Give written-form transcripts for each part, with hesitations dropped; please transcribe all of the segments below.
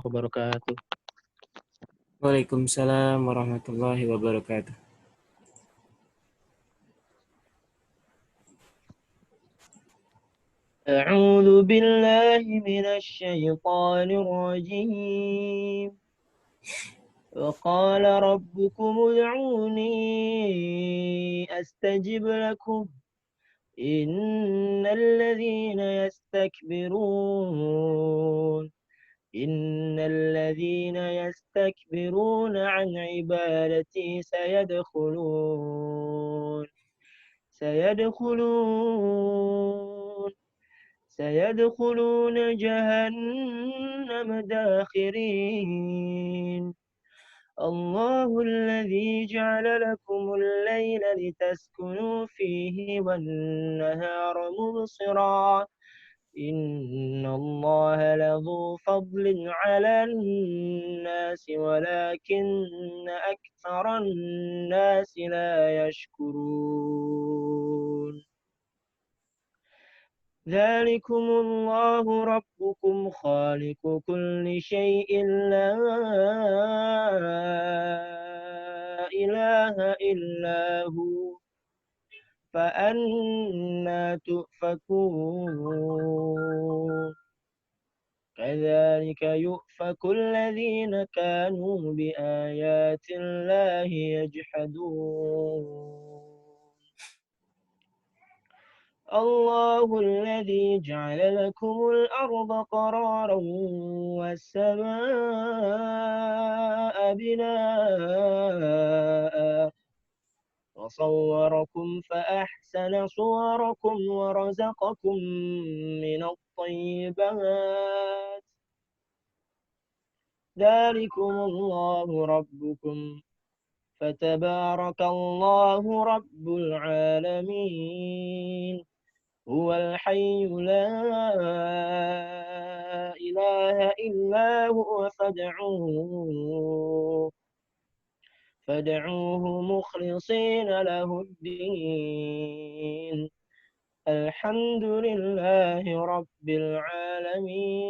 wabarakatuh. Waalaikumsalam warahmatullahi wabarakatuh. أعوذ بالله من الشيطان الرجيم. وقال ربكم ادعوني أستجب لكم إن الذين يستكبرون عن عبادتي سيدخلون جهنم داخرين. الله الذي جعل لكم الليل لتسكنوا فيه والنهار مبصرا إن الله لذو فضل على الناس ولكن أكثر الناس لا يشكرون. ذلكم الله ربكم خالق كل شيء لا إله إلا هو فأنى تؤفكون. كذلك يؤفك الذين كانوا بآيات الله يجحدون. الله الذي جعل لكم الأرض قرارا والسماء بناء وصوركم فأحسن صوركم ورزقكم من الطيبات. ذلكم الله ربكم فتبارك الله رب العالمين. هو الحي لا إله إلا هو فادعوه مخلصين له الدين. الحمد لله رب العالمين.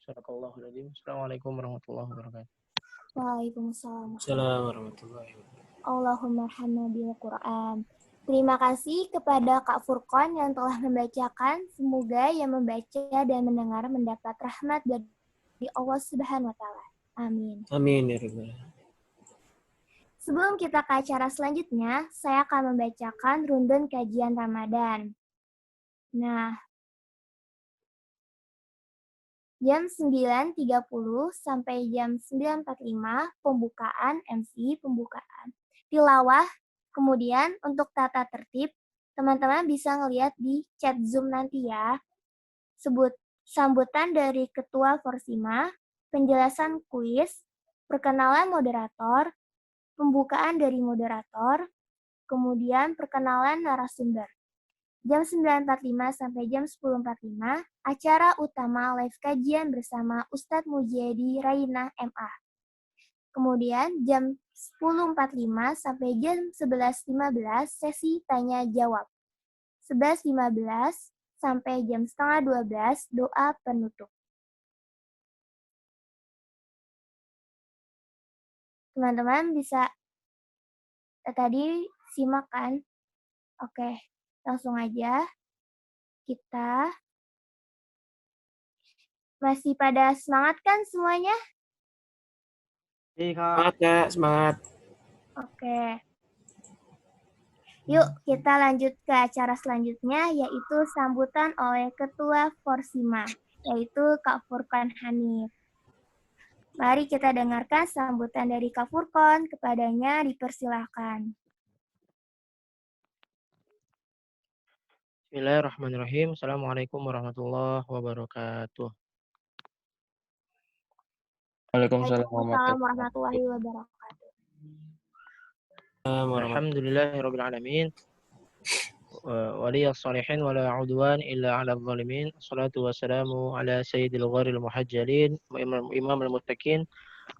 Sadaqallahul-Adzim. Assalamualaikum warahmatullahi wabarakatuh. Waalaikumsalam. Assalamualaikum warahmatullahi wabarakatuh. Allahumma arhamna bil Quran. Terima kasih kepada Kak Furqan yang telah membacakan. Semoga yang membaca dan mendengar mendapat rahmat dari Allah Subhanahu wa taala. Amin. Amin ya rabbal alamin. Sebelum kita ke acara selanjutnya, saya akan membacakan rundun kajian Ramadan. Nah, jam 9.30 sampai jam 9.45 pembukaan, MC pembukaan. Tilawah, kemudian untuk tata tertib, teman-teman bisa ngelihat di chat Zoom nanti ya. Sambutan dari Ketua Forsima, penjelasan kuis, perkenalan moderator, pembukaan dari moderator, kemudian perkenalan narasumber. Jam 9.45 sampai jam 10.45, acara utama live kajian bersama Ustadz Mujadi Raina MA. Kemudian jam 10.45 sampai jam 11.15, sesi tanya jawab. 11.15 sampai jam setengah 12, doa penutup. Teman-teman bisa tadi simak kan? Oke. Langsung aja, kita masih pada semangat kan semuanya? Semangat Kak, semangat. Oke. Yuk kita lanjut ke acara selanjutnya, yaitu sambutan oleh Ketua Forsima, yaitu Kak Furqan Hanif. Mari kita dengarkan sambutan dari Kak Furqan, kepadanya dipersilahkan. Bismillahirrahmanirrahim. Assalamualaikum warahmatullahi wabarakatuh. Waalaikumsalam warahmatullahi wabarakatuh. Alhamdulillahirabbil alamin. Waliyas salihin wala udwan illa 'alal zalimin. Wassalatu wassalamu ala sayyidil gharil muhajjalin wa imamil muttaqin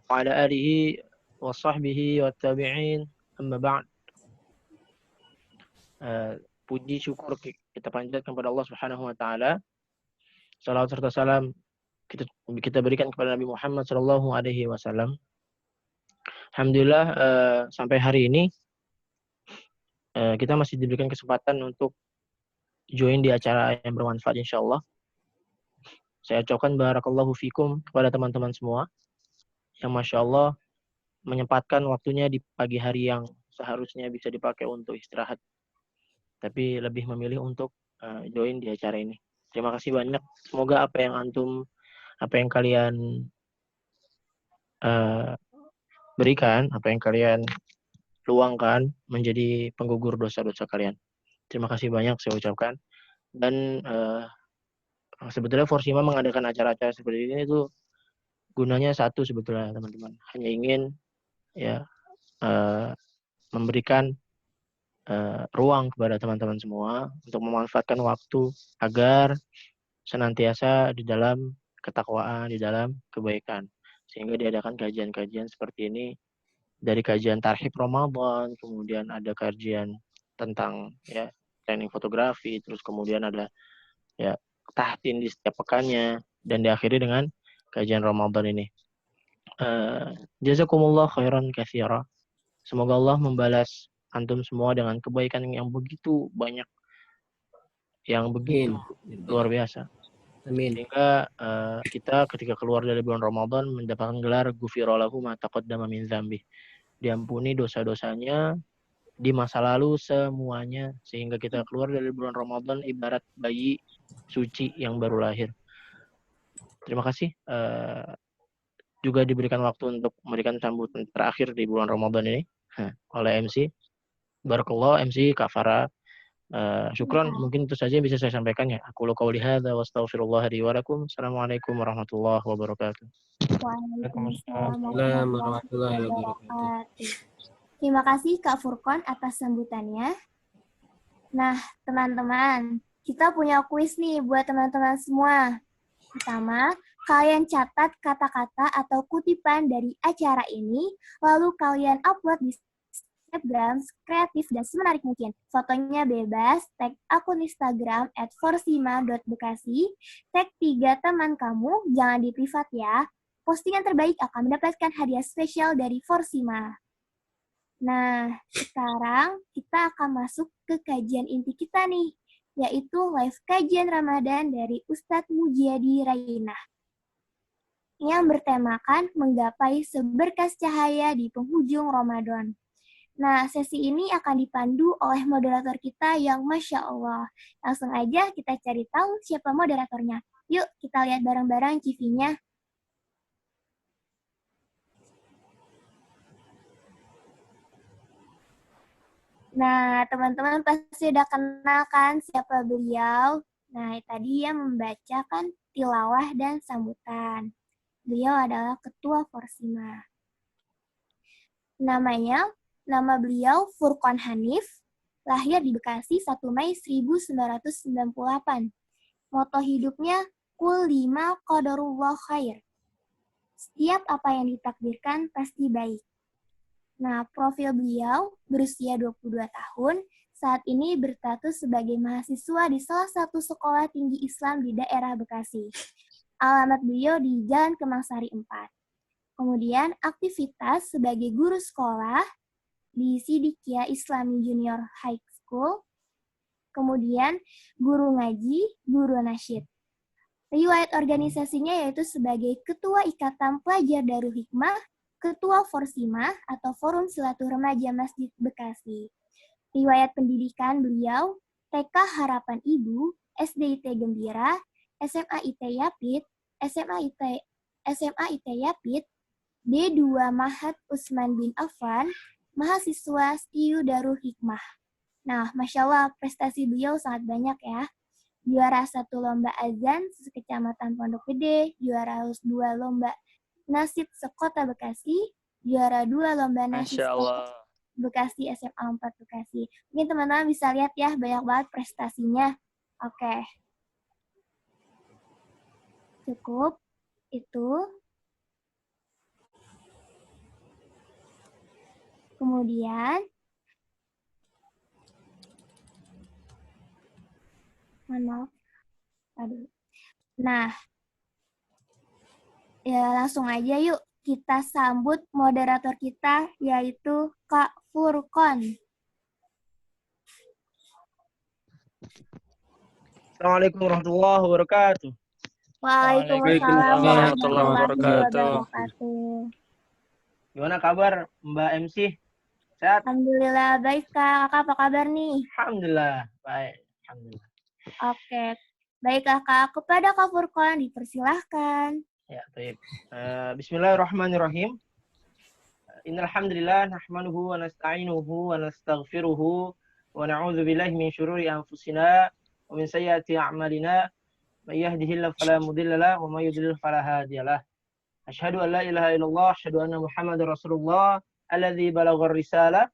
wa ala alihi wa sahbihi wat tabi'in. Amma ba'd. Puji syukur kita panjatkan kepada Allah Subhanahu wa taala Salawat serta salam kita berikan kepada Nabi Muhammad Shallallahu Alaihi Wasallam. Alhamdulillah sampai hari ini kita masih diberikan kesempatan untuk join di acara yang bermanfaat insya Allah. Saya ucapkan barakallahu fikum kepada teman-teman semua yang Masya Allah menyempatkan waktunya di pagi hari yang seharusnya bisa dipakai untuk istirahat, tapi lebih memilih untuk join di acara ini. Terima kasih banyak. Semoga apa yang kalian berikan, apa yang kalian luangkan menjadi penggugur dosa-dosa kalian. Terima kasih banyak saya ucapkan. Dan sebetulnya Forsima mengadakan acara-acara seperti ini itu gunanya satu sebetulnya teman-teman. Hanya ingin ya memberikan ruang kepada teman-teman semua untuk memanfaatkan waktu agar senantiasa di dalam ketakwaan, di dalam kebaikan. Sehingga diadakan kajian-kajian seperti ini, dari kajian tarhib Ramadan, kemudian ada kajian tentang ya training fotografi, terus kemudian ada ya tahtin di setiap pekannya, dan diakhiri dengan kajian Ramadan ini. Jazakumullah khairan katsira. Semoga Allah membalas antum semua dengan kebaikan yang begitu banyak, yang begitu luar biasa. Amin. Sehingga kita ketika keluar dari bulan Ramadan mendapatkan gelar ghufira lahu ma taqaddama min dzambi. Diampuni dosa-dosanya di masa lalu semuanya, sehingga kita keluar dari bulan Ramadan ibarat bayi suci yang baru lahir. Terima kasih juga diberikan waktu untuk memberikan sambutan terakhir di bulan Ramadan ini oleh MC. Barakallah MC Kak Farah. Syukran, mungkin itu saja yang bisa saya sampaikan ya. Aku qouli hadza wa astaghfirullah li wa lakum. Assalamualaikum warahmatullahi wabarakatuh. Waalaikumsalam warahmatullahi wabarakatuh. Terima kasih Kak Furqon atas sambutannya. Nah, teman-teman, kita punya kuis nih buat teman-teman semua. Pertama, kalian catat kata-kata atau kutipan dari acara ini, lalu kalian upload di Instagram kreatif dan semenarik mungkin. Fotonya bebas, tag akun Instagram @forsima.bekasi, tag 3 teman kamu, jangan di privat ya. Postingan terbaik akan mendapatkan hadiah spesial dari Forsima. Nah, sekarang kita akan masuk ke kajian inti kita nih, yaitu live kajian Ramadan dari Ustadz Mujiyadi Rainah yang bertemakan menggapai seberkas cahaya di penghujung Ramadan. Nah, sesi ini akan dipandu oleh moderator kita yang Masya Allah. Langsung aja kita cari tahu siapa moderatornya. Yuk, kita lihat bareng-bareng CV-nya. Nah, teman-teman pasti udah kenal kan siapa beliau. Nah, tadi yang membacakan tilawah dan sambutan. Beliau adalah Ketua Forsima. Nama beliau Furqon Hanif, lahir di Bekasi 1 Mei 1998. Moto hidupnya, Kul lima qadarullah khair. Setiap apa yang ditakdirkan pasti baik. Nah, profil beliau berusia 22 tahun, saat ini berstatus sebagai mahasiswa di salah satu sekolah tinggi Islam di daerah Bekasi. Alamat beliau di Jalan Kemangsari 4. Kemudian aktivitas sebagai guru sekolah di Sidikia Islami Junior High School. Kemudian guru ngaji, guru nasyid. Riwayat organisasinya yaitu sebagai Ketua Ikatan Pelajar Darul Hikmah, Ketua Forsima atau Forum Silatur Remaja Masjid Bekasi. Riwayat pendidikan beliau, TK Harapan Ibu, SD IT Gembira, SMA IT Yapit, SMA IT Yapit, D2 Mahat Utsman bin Affan, mahasiswa STIU Darul Hikmah. Nah, Masya Allah, prestasi beliau sangat banyak ya. Juara 1 lomba azan sekecamatan Pondok Gede, juara 2 lomba nasyid sekota Bekasi, juara 2 lomba nasyid Bekasi SMA 4 Bekasi. Mungkin teman-teman bisa lihat ya, banyak banget prestasinya. Oke. Cukup itu. Kemudian Nah, ya langsung aja yuk kita sambut moderator kita yaitu Kak Furqon. Assalamualaikum warahmatullahi wabarakatuh. Waalaikumsalam warahmatullahi warahmatullahi wabarakatuh. wabarakatuh. Gimana kabar Mbak MC? Sehat? Alhamdulillah baik Kak. Kakak apa kabar nih? Alhamdulillah. Baik. Alhamdulillah. Oke. Baiklah Kak, kepada Kak Furqon dipersilahkan. Ya, baik. Bismillahirrahmanirrahim. Innal hamdalillah nahmaduhu wa nasta'inuhu wa nastaghfiruhu wa na'udzu billahi min syururi anfusina wa min sayyiati a'malina. May yahdihillahu fala mudilla lahu wa may yudlil fala hadiyalah. Asyhadu an la ilaha illallah, asyhadu anna Muhammadar Rasulullah alladzi balagha ar-risalah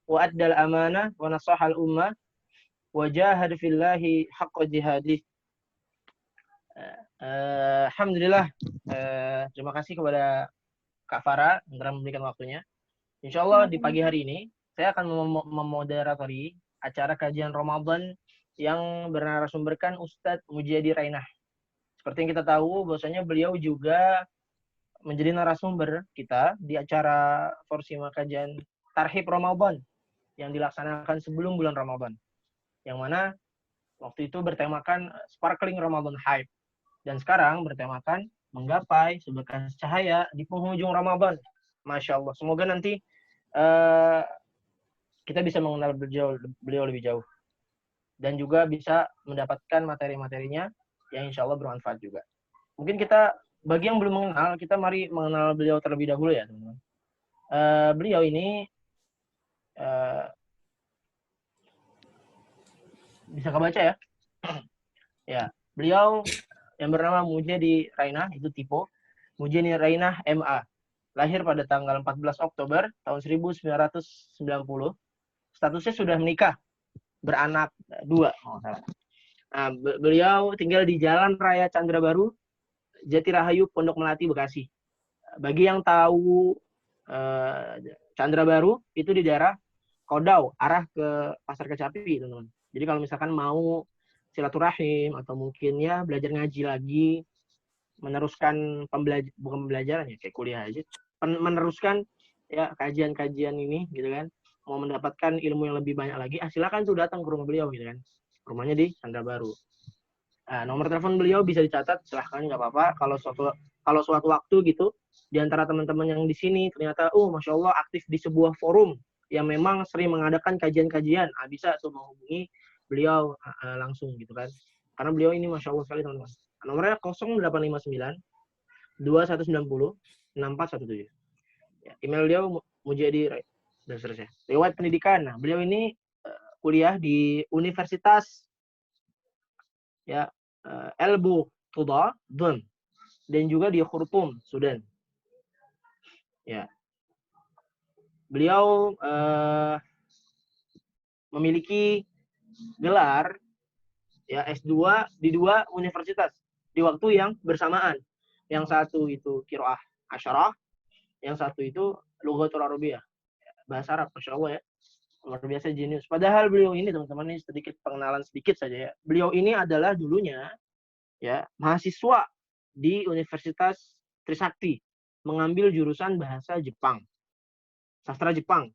wa adda al-amanah wa nasaha al-ummah wa jahada fillahi haqqa jihadih. Alhamdulillah, terima kasih kepada Kak Farah yang telah memberikan waktunya. Insya Allah di pagi hari ini saya akan memoderatori acara kajian Ramadan yang bernarasumberkan Ustadz Mujadi Rainah. Seperti yang kita tahu, bahwasanya beliau juga menjadi narasumber kita di acara Forsima kajian Tarhib Ramadan yang dilaksanakan sebelum bulan Ramadan. Yang mana waktu itu bertemakan Sparkling Ramadan Hype. Dan sekarang bertemakan menggapai seberkas cahaya di penghujung Ramadan. Masya Allah. Semoga nanti kita bisa mengenal beliau lebih jauh. Dan juga bisa mendapatkan materi-materinya yang insya Allah bermanfaat juga. Mungkin kita, bagi yang belum mengenal, kita mari mengenal beliau terlebih dahulu ya teman-teman. Beliau ini bisa kebaca ya? Ya, beliau yang bernama Mujadi Rainah, itu Tipo. Mujadi Rainah MA. Lahir pada tanggal 14 Oktober tahun 1990. Statusnya sudah menikah. Beranak 2. Nah, beliau tinggal di Jalan Raya Chandra Baru, Jatirahayu, Pondok Melati, Bekasi. Bagi yang tahu Chandra Baru, itu di daerah Kodau, arah ke Pasar Kecapi, teman-teman. Jadi kalau misalkan mau silaturahim atau mungkin ya belajar ngaji lagi, meneruskan bukan pembelajaran ya, kayak kuliah aja, meneruskan ya kajian-kajian ini gitu kan, mau mendapatkan ilmu yang lebih banyak lagi, silakan tuh datang ke rumah beliau gitu kan. Rumahnya di Chandra Baru. Nah, nomor telepon beliau bisa dicatat, silahkan, nggak apa-apa. Kalau suatu waktu gitu di antara teman-teman yang di sini ternyata masya Allah aktif di sebuah forum yang memang sering mengadakan kajian-kajian, bisa tuh menghubungi beliau langsung gitu kan. Karena beliau ini masya Allah sekali teman-teman. Nomornya 0859 2190 6417. Ya, email beliau Mujadi dan seterusnya. Lewat pendidikan. Nah, beliau ini kuliah di Universitas ya Elbu Tuda Dun dan juga di Khartoum, Sudan. Ya. Beliau memiliki gelar ya S2 di 2 universitas di waktu yang bersamaan. Yang satu itu Qiraah Asyarah, yang satu itu Lughatul Arabiyah. Bahasa Arab, Masya Allah ya. Luar biasa jenius. Padahal beliau ini teman-teman, ini sedikit pengenalan sedikit saja ya. Beliau ini adalah dulunya ya mahasiswa di Universitas Trisakti, mengambil jurusan bahasa Jepang, sastra Jepang.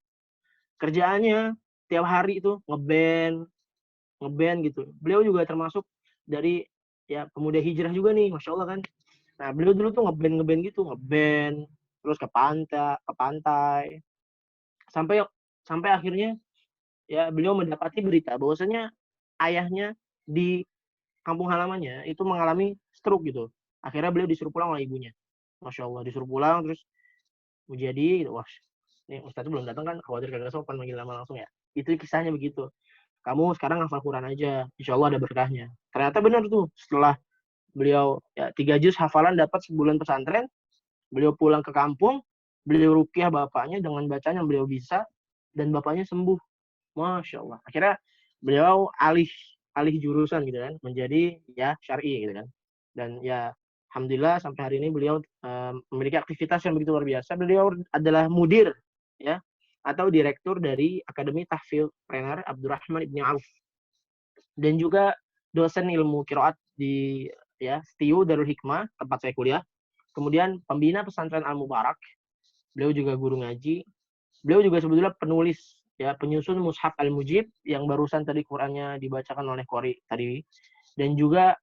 Kerjaannya tiap hari itu ngeband gitu. Beliau juga termasuk dari ya pemuda hijrah juga nih, Masya Allah kan. Nah, beliau dulu tuh ngeband gitu, terus ke pantai. Sampai akhirnya ya beliau mendapati berita bahwasanya ayahnya di kampung halamannya itu mengalami stroke gitu. Akhirnya beliau disuruh pulang oleh ibunya. Masya Allah, disuruh pulang terus Mujadi gitu. Wah, ini Ustadz belum datang kan, khawatir kagak sopan manggil nama langsung ya. Itu kisahnya begitu. Kamu sekarang hafal Quran aja, insya Allah ada berkahnya. Ternyata benar tuh, setelah beliau ya 3 juz hafalan dapat sebulan pesantren, beliau pulang ke kampung, beliau ruqyah bapaknya dengan bacaan yang beliau bisa, dan bapaknya sembuh. Masya Allah. Akhirnya beliau alih jurusan gitu kan, menjadi ya syar'i gitu kan. Dan ya alhamdulillah sampai hari ini beliau memiliki aktivitas yang begitu luar biasa. Beliau adalah mudir ya atau direktur dari Akademi Tahfidz Trainer Abdurrahman Ibn Auf dan juga dosen ilmu qiraat di ya, STIU Darul Hikmah, tempat saya kuliah. Kemudian pembina pesantren Al-Mubarak. Beliau juga guru ngaji. Beliau juga sebetulnya penulis, ya, penyusun Mushaf Al-Mujib yang barusan tadi Qur'annya dibacakan oleh Qori tadi. Dan juga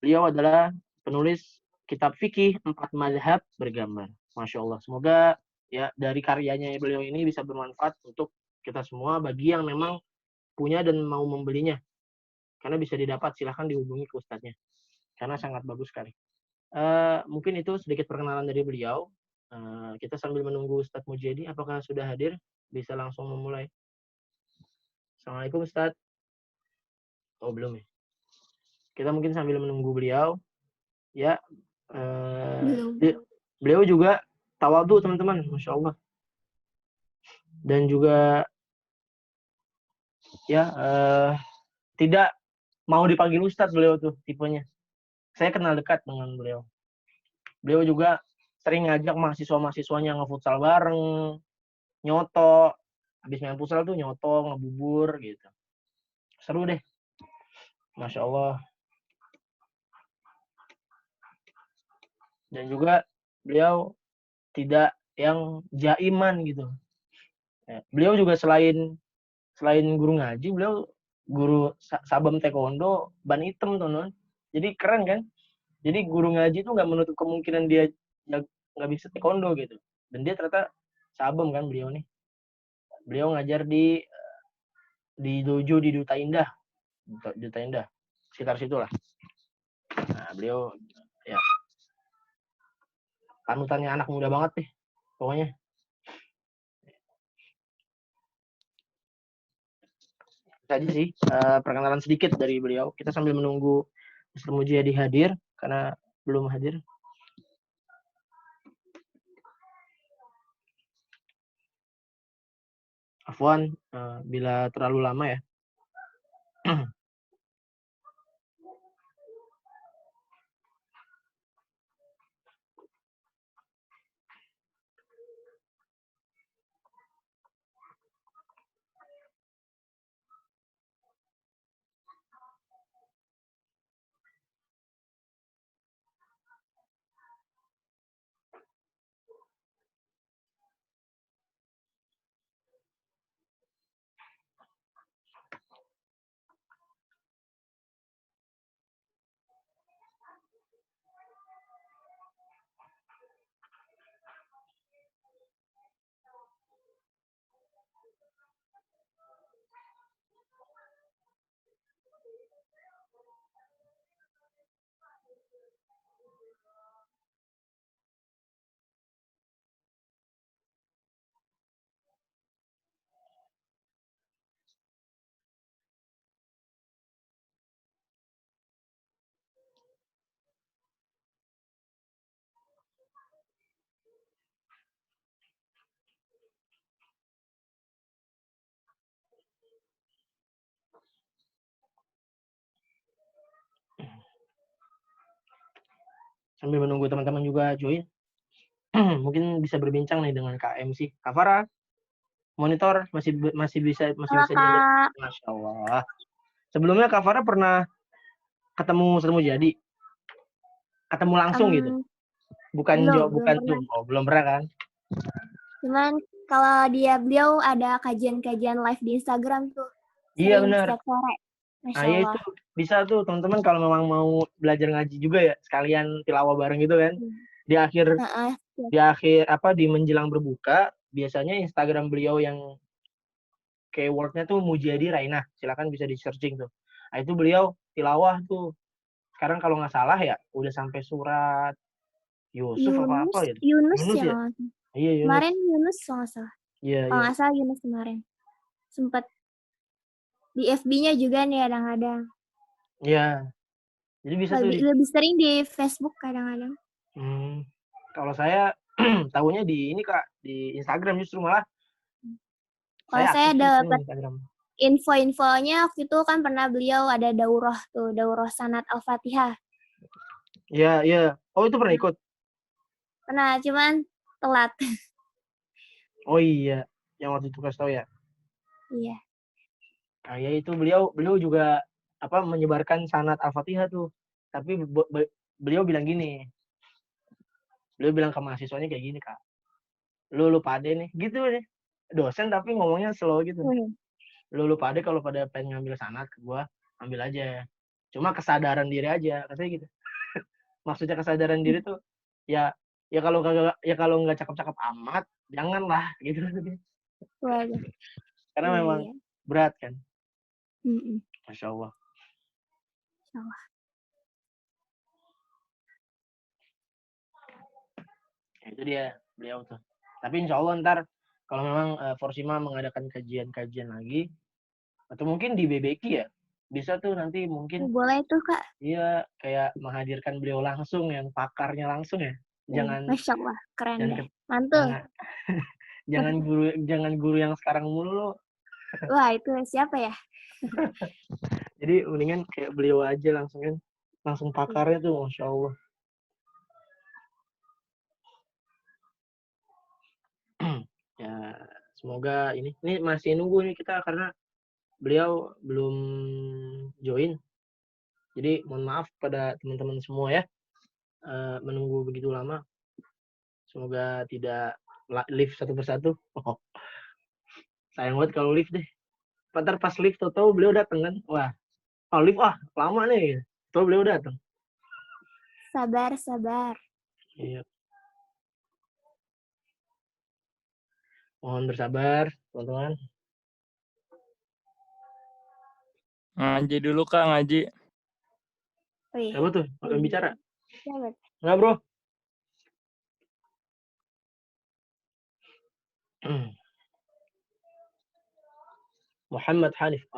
beliau adalah penulis kitab fikih 4 mazhab bergambar. Masya Allah. Semoga ya dari karyanya beliau ini bisa bermanfaat untuk kita semua bagi yang memang punya dan mau membelinya. Karena bisa didapat, silahkan dihubungi ke ustadznya. Karena sangat bagus sekali. Mungkin itu sedikit perkenalan dari beliau. Kita sambil menunggu Ustadz Mujadi, apakah sudah hadir? Bisa langsung memulai. Assalamualaikum Ustadz. Oh belum ya. Kita mungkin sambil menunggu beliau. Ya, beliau juga tawadhu teman-teman, Masya Allah. Dan juga ya tidak mau dipanggil Ustadz beliau tuh tipenya. Saya kenal dekat dengan beliau. Beliau juga sering ngajak mahasiswa-mahasiswanya ngefutsal bareng, nyoto. Habis main futsal tuh nyoto, ngebubur gitu. Seru deh. Masya Allah. Dan juga beliau tidak yang jaiman gitu. Beliau juga selain guru ngaji, beliau guru sabam taekwondo ban hitam tuh non. Jadi keren kan? Jadi guru ngaji tuh nggak menutup kemungkinan dia nggak bisa taekwondo gitu. Dan dia ternyata sabam kan beliau nih. Beliau ngajar di dojo di Duta Indah. Duta Indah. Sekitar situlah. Nah, beliau ya panutannya anak muda banget nih. Pokoknya. Saja sih perkenalan sedikit dari beliau. Kita sambil menunggu Mr. Mujadi hadir karena belum hadir. Afwan bila terlalu lama ya. Sambil menunggu teman-teman juga join. Mungkin bisa berbincang nih dengan KMC. Kak Farah, monitor masih bisa dilihat. Masya Allah. Sebelumnya Kak Farah pernah ketemu Mr. Mujadi? Ketemu langsung gitu? Bukan belum pernah kan? Cuman kalau beliau ada kajian-kajian live di Instagram tuh. Iya benar. Setiap sore. Masya Allah. Itu bisa tuh teman-teman kalau memang mau belajar ngaji juga ya, sekalian tilawah bareng gitu kan. Di akhir di menjelang berbuka, biasanya Instagram beliau yang keywordnya tuh Mujadi Raina. Silakan bisa di searching tuh. Nah, itu beliau tilawah tuh. Sekarang kalau nggak salah ya, udah sampai surat Yusuf apa gitu. Yunus ya. Iya, Yunus. Kemarin Yunus kalau nggak salah. Iya, kalau nggak salah Yunus kemarin. Sempat di FB-nya juga nih kadang-kadang. Iya. Jadi bisa lebih sering di Facebook kadang-kadang. Kalau saya tahunya di ini Kak, di Instagram justru malah. Kalau saya dapat info-infonya waktu itu kan pernah beliau ada daurah sanad Al-Fatihah. Iya, iya. Oh, itu pernah ikut? Pernah, cuman telat. Oh iya, yang waktu itu kasih tahu ya? Iya. Ya itu beliau juga menyebarkan sanad Al-Fatihah tuh. Tapi beliau bilang gini. Beliau bilang ke mahasiswanya kayak gini, Kak. Lu pade nih, gitu deh. Dosen tapi ngomongnya slow gitu. Lu pade kalau pada pengen ngambil sanad ke gua, ambil aja. Cuma kesadaran diri aja, katanya gitu. Maksudnya kesadaran diri tuh ya kalau nggak cakep-cakep amat, janganlah gitu. Waduh. Karena Iya, memang iya. berat kan. Mm-mm. Masya Allah. Insya Allah. Itu dia beliau tuh. Tapi insya Allah ntar kalau memang Forsima mengadakan kajian-kajian lagi, atau mungkin di BBQ ya, bisa tuh nanti mungkin Boleh tuh, Kak. iya kayak menghadirkan beliau langsung yang pakarnya langsung ya. Jangan Masya Allah, keren jangan deh. ke- Mantul. jangan jangan guru yang sekarang mulu. Wah, itu siapa ya? Jadi mendingan kayak beliau aja langsung kan, langsung pakarnya tuh, Masya Allah. Ya semoga ini masih nunggu nih kita karena beliau belum join. Jadi mohon maaf pada teman-teman semua ya, menunggu begitu lama. Semoga tidak lift satu persatu. Oh, sayang banget kalau lift deh. Ntar pas lift tahu beliau datang kan. Wah, lift lama nih. Tahu beliau datang. Sabar, sabar. Iya. Mohon bersabar, teman-teman. Ngaji dulu, Kak, ngaji. Wih, Siapa tuh? Akan bicara? siapa? Enggak, bro. محمد حنيف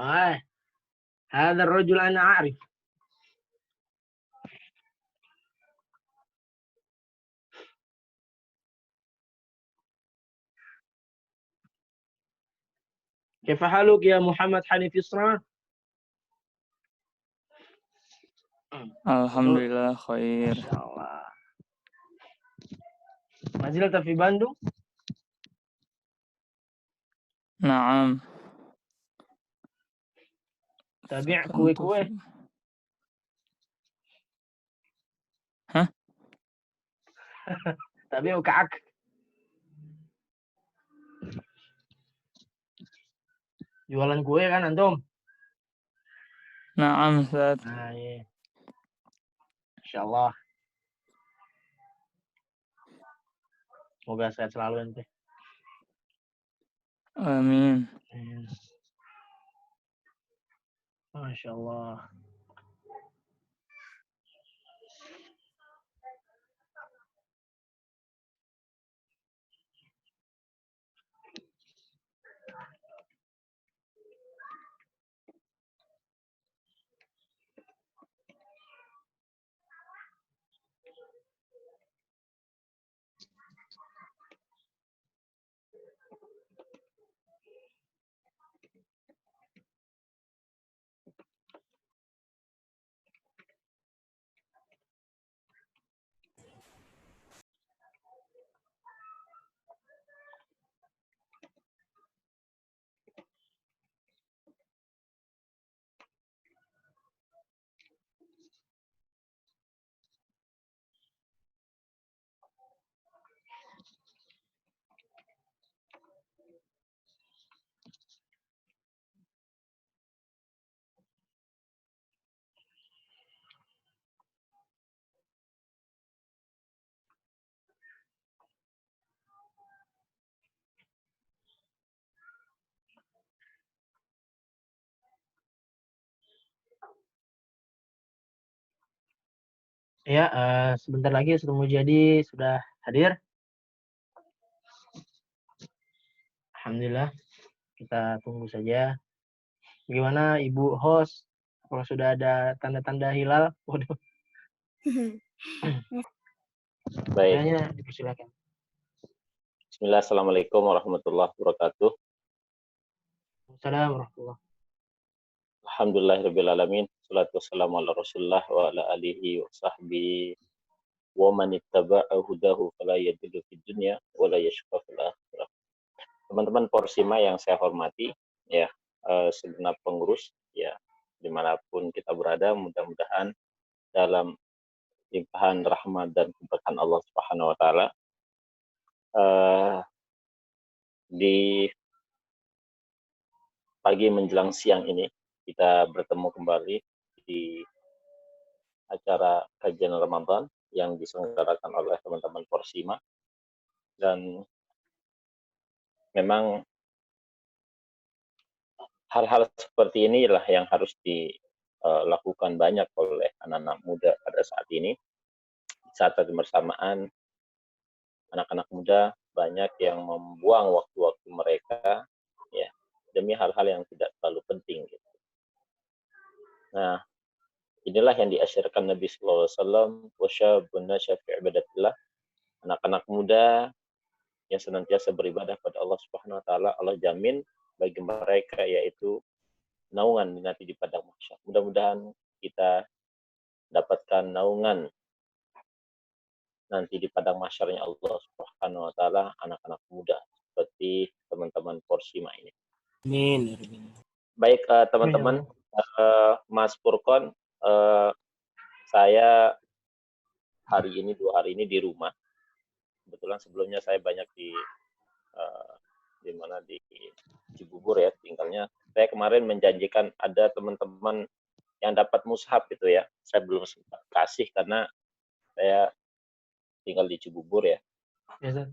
هذا الرجل أنا أعرف. كيف حالك يا محمد حنيف يسرى؟ Alhamdulillah khair. ما شاء الله. ما زلت في باندung؟ Naam. تابع kue-kue. Hah? تابع كعك. Jualan kue kan antum? Naam, Ustaz. Nah, iya. Insyaallah. Semoga sehat selalu nanti. Amin. Masya Allah. Ya, sebentar lagi Ustaz Mujadi sudah hadir. Alhamdulillah. Kita tunggu saja. Bagaimana Ibu host? Kalau sudah ada tanda-tanda hilal, waduh. Baik. Kayaknya dipersilakan. Bismillah, Assalamualaikum warahmatullahi wabarakatuh. Assalamualaikum warahmatullahi. Alhamdulillahirrabbilalamin. Salatu wassalamu ala rasulullah wa ala alihi wa sahbihi wa man ittaba'a hudahu fala yadillu fid dunya wa la yashqa fil akhirah. Teman-teman Porsima yang saya hormati, ya, segenap pengurus, ya, dimanapun kita berada, mudah-mudahan dalam limpahan rahmat dan keberkahan Allah Subhanahu wa taala. Di pagi menjelang siang ini kita bertemu kembali di acara kajian Ramadan yang diselenggarakan oleh teman-teman Porsima, dan memang hal-hal seperti inilah yang harus dilakukan banyak oleh anak-anak muda pada saat ini. Saat bersamaan anak-anak muda banyak yang membuang waktu-waktu mereka ya demi hal-hal yang tidak terlalu penting gitu. Nah, inilah yang diasyarkan Nabi sallallahu alaihi wasallam, wasyabun nasya fi ibadatillah. Anak-anak muda yang senantiasa beribadah pada Allah Subhanahu wa taala, Allah jamin bagi mereka yaitu naungan nanti di padang mahsyar. Mudah-mudahan kita dapatkan naungan nanti di padang mahsyarnya Allah Subhanahu wa taala anak-anak muda seperti teman-teman Porsima ini. Amin. Baik teman-teman, Mas Furqon, saya hari ini 2 hari ini di rumah. Kebetulan sebelumnya saya banyak di mana di Cibubur ya tinggalnya. Saya kemarin menjanjikan ada teman-teman yang dapat mushaf gitu ya. Saya belum sempat kasih karena saya tinggal di Cibubur ya. Ya,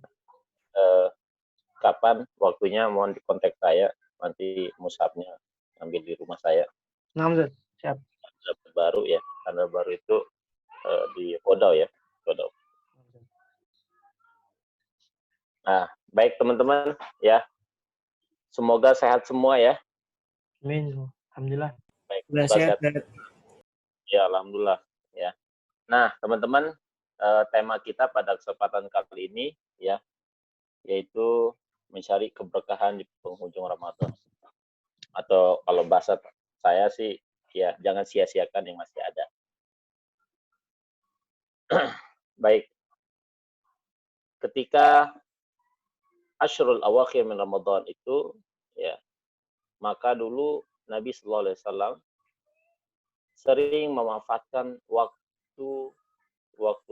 Kapan waktunya mohon dikontak saya, nanti mushafnya ambil di rumah saya. Nah, Ustaz. Siap. Tanda baru ya, tanda baru itu di Kodau ya, Kodau. Nah, baik teman-teman ya, semoga sehat semua ya. Amin. Alhamdulillah. Baik, Udah semoga sehat. sehat. Ya, alhamdulillah ya. Nah, teman-teman, tema kita pada kesempatan kali ini ya, yaitu mencari keberkahan di penghujung Ramadan. Atau kalau bahasa saya sih, ya jangan sia-siakan yang masih ada. Baik, ketika Ashrul Awakhir min Ramadan itu, ya, maka dulu Nabi Sallallahu Alaihi Wasallam sering memanfaatkan waktu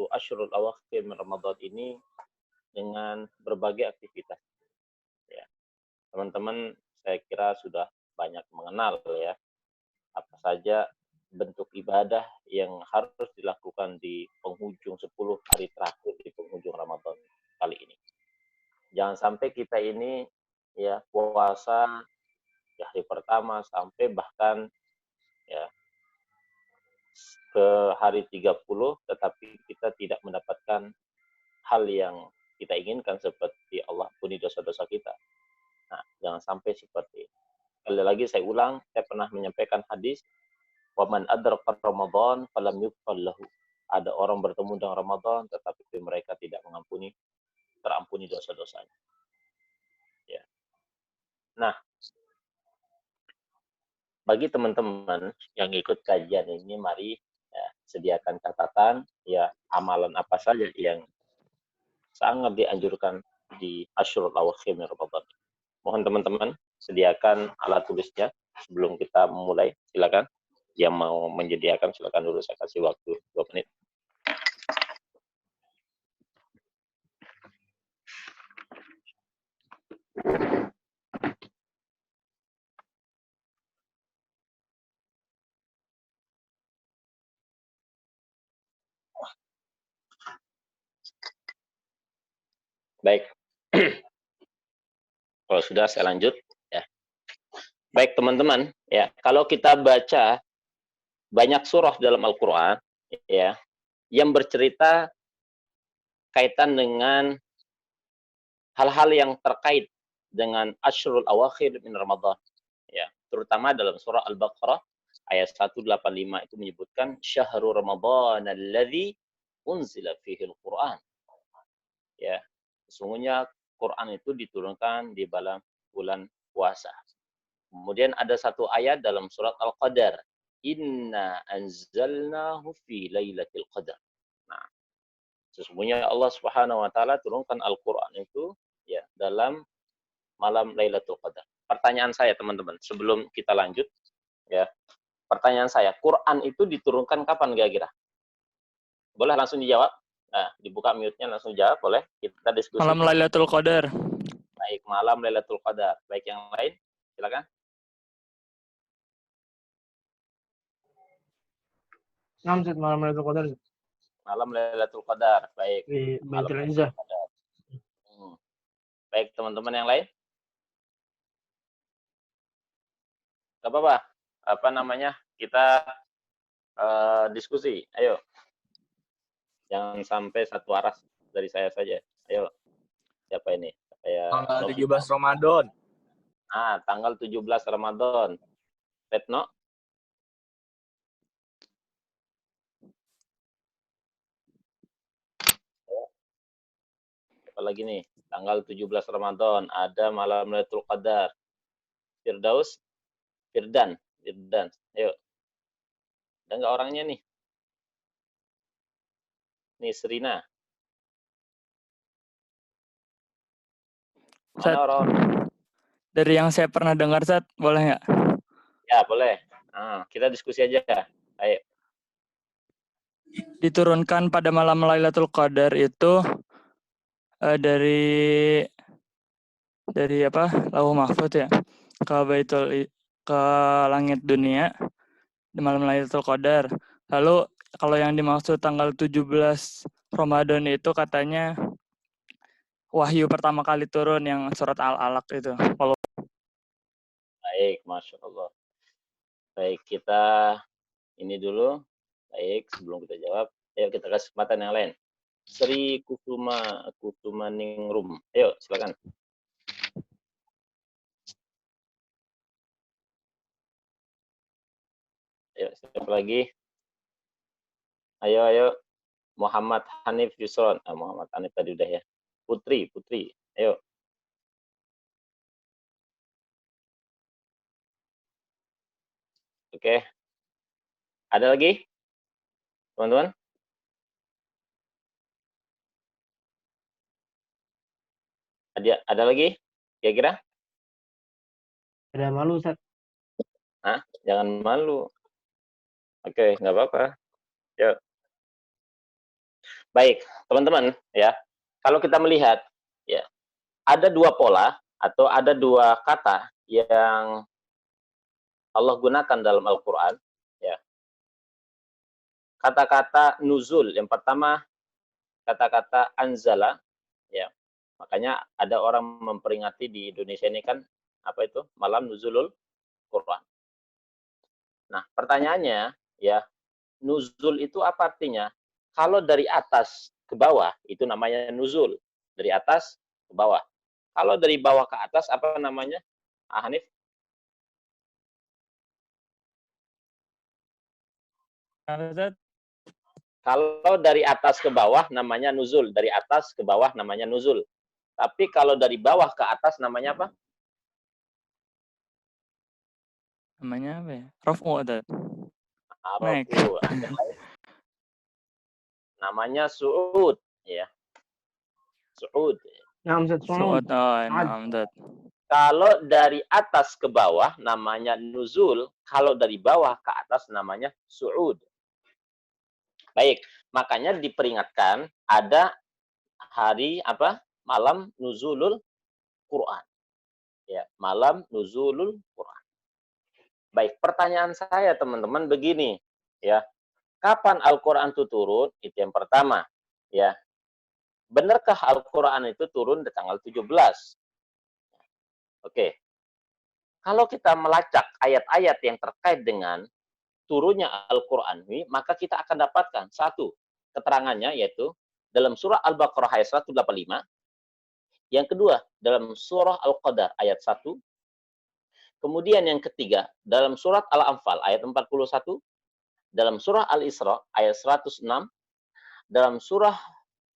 Ashrul Awakhir min Ramadan ini dengan berbagai aktivitas. Ya, teman-teman, saya kira sudah banyak mengenal ya apa saja bentuk ibadah yang harus dilakukan di penghujung 10 hari terakhir di penghujung Ramadan kali ini. Jangan sampai kita ini ya puasa di hari pertama sampai bahkan ya ke hari 30 tetapi kita tidak mendapatkan hal yang kita inginkan seperti Allah ampuni dosa-dosa kita. Nah, jangan sampai seperti itu. Sekali lagi saya ulang, saya pernah menyampaikan hadis, "Waman adraka Ramadan falam yughfar lahu." Ada orang bertemu dengan Ramadan tetapi mereka tidak terampuni dosa-dosanya. Ya. Nah, bagi teman-teman yang ikut kajian ini, mari ya, sediakan catatan ya amalan apa saja yang sangat dianjurkan di Ashrul Awakhir min Ramadan. Mohon teman-teman sediakan alat tulisnya sebelum kita memulai. Silakan. Yang mau menyediakan silakan dulu, saya kasih waktu 2 menit. Baik. Kalau sudah saya lanjut ya. Baik teman-teman, ya, kalau kita baca banyak surah dalam Al-Qur'an ya yang bercerita kaitan dengan hal-hal yang terkait dengan Ashrul Awakhir min Ramadan ya, terutama dalam surah Al-Baqarah ayat 185 itu menyebutkan syahrul Ramadan alladzi unzila fihi al-Qur'an. Ya, sesungguhnya Quran itu diturunkan di bulan puasa. Kemudian ada satu ayat dalam surat Al-Qadar, inna anzalnahu fi lailatul qadar. Nah, sesungguhnya Allah Subhanahu wa taala turunkan Al-Qur'an itu ya dalam malam Lailatul Qadar. Pertanyaan saya teman-teman, sebelum kita lanjut ya. Pertanyaan saya, Quran itu diturunkan kapan kira-kira? Boleh langsung dijawab. Nah, dibuka mute-nya langsung jawab, boleh. Kita diskusi. Malam Lailatul Qadar. Baik, malam Lailatul Qadar. Baik, yang lain, silakan. Naam, Ustaz, malam Lailatul Qadar. Malam Lailatul Qadar. Baik. Di Malam Baitul Lailatul Izzah. Qadar. Baik, teman-teman yang lain. Gak apa-apa. Apa namanya? Kita diskusi. Ayo. Jangan sampai satu arah dari saya saja. Ayo. Siapa ini? Tanggal 17 Ramadan. Tanggal 17 Ramadan. Retno? Apa lagi nih? Tanggal 17 Ramadan. Ada malam Lailatul Qadar. Firdaus? Firdan. Ayo. Ada nggak orangnya nih? Nisrina. Mana orang? Dari yang saya pernah dengar, Zat, boleh nggak? Ya, boleh. Kita diskusi aja. Ayo. Diturunkan pada malam Lailatul Qadar itu dari apa? Lauh Mahfuz ya. Ke langit dunia di malam Lailatul Qadar. Lalu kalau yang dimaksud tanggal 17 Ramadan itu katanya wahyu pertama kali turun yang surat Al-Alaq itu. Kalau Baik, Masya Allah. Baik, kita ini dulu. Baik, sebelum kita jawab, ayo kita kasih kesempatan yang lain. Sri Kusuma Ningrum. Ayo, silakan. Ayo, siapa lagi? Ayo. Muhammad Hanif Yusron. Muhammad Hanif tadi udah ya. Putri. Ayo. Oke. Ada lagi? Teman-teman? Ada lagi? Kira-kira? Ada malu, Ustaz. Jangan malu. Oke, nggak apa-apa. Yuk. Baik, teman-teman, ya. Kalau kita melihat, ya, ada dua pola atau ada dua kata yang Allah gunakan dalam Al-Quran, ya. Kata-kata nuzul, yang pertama kata-kata anzala, ya. Makanya ada orang memperingati di Indonesia ini kan apa itu? Malam nuzulul Quran. Nah, pertanyaannya, ya, nuzul itu apa artinya? Kalau dari atas ke bawah, itu namanya nuzul. Dari atas ke bawah. Kalau dari bawah ke atas, apa namanya? Hanif? Kalau dari atas ke bawah, namanya nuzul. Dari atas ke bawah, namanya nuzul. Tapi kalau dari bawah ke atas, namanya apa? namanya apa ya? Rafu ada. Naik. Rafu. Namanya su'ud, ya. Su'ud. Naam, Ustaz. Su'ud. Naam, Zat. Kalau dari atas ke bawah namanya nuzul, kalau dari bawah ke atas namanya su'ud. Baik, makanya diperingatkan ada hari apa? Malam nuzulul Quran. Ya, malam nuzulul Quran. Baik, pertanyaan saya teman-teman begini, ya. Kapan Al-Qur'an itu turun? Itu yang pertama, ya. Benarkah Al-Qur'an itu turun di tanggal 17? Oke. Kalau kita melacak ayat-ayat yang terkait dengan turunnya Al-Qur'an ini, maka kita akan dapatkan satu keterangannya yaitu dalam surah Al-Baqarah ayat 185. Yang kedua, dalam surah Al-Qadar ayat 1. Kemudian yang ketiga, dalam surat Al-Anfal ayat 41. Dalam surah Al-Isra ayat 106, dalam surah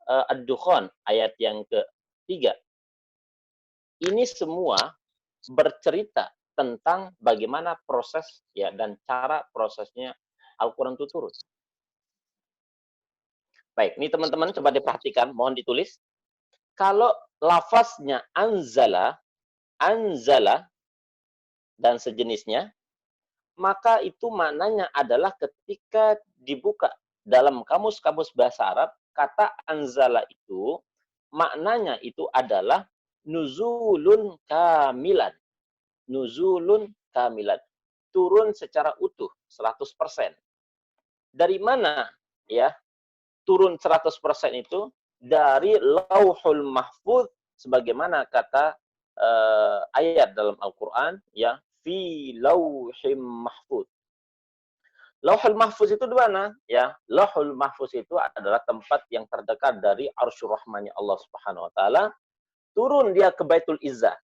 Ad-Dukhan ayat yang ketiga. Ini semua bercerita tentang bagaimana proses ya dan cara prosesnya Al-Quran itu turun. Baik, ini teman-teman coba diperhatikan, mohon ditulis. Kalau lafaznya anzala dan sejenisnya, maka itu maknanya adalah ketika dibuka dalam kamus-kamus bahasa Arab, kata anzala itu maknanya itu adalah nuzulun kamilan. Nuzulun kamilan. Turun secara utuh, 100%. Dari mana ya turun 100% itu? Dari Lauhul Mahfuz, sebagaimana kata ayat dalam Al-Quran, ya, fi lauhim mahfuz. Lauhul Mahfuz itu di mana? Ya, Lauhul Mahfuz itu adalah tempat yang terdekat dari Arsyur Rahmannya Allah Subhanahu wa taala. Turun dia ke Baitul Izzah.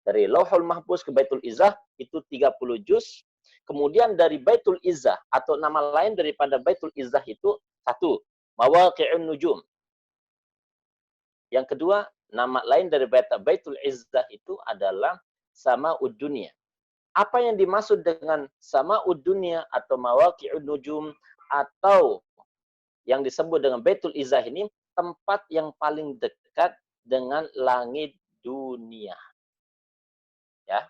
Dari Lauhul Mahfuz ke Baitul Izzah itu 30 juz. Kemudian dari Baitul Izzah atau nama lain daripada Baitul Izzah itu satu, Mawaqi'un Nujum. Yang kedua, nama lain dari Baitul Izzah itu adalah Sama'ud Dunya. Apa yang dimaksud dengan Sama'ud Dunya atau Mawaqi'un Nujum atau yang disebut dengan Baitul Izzah ini, tempat yang paling dekat dengan langit dunia. Ya.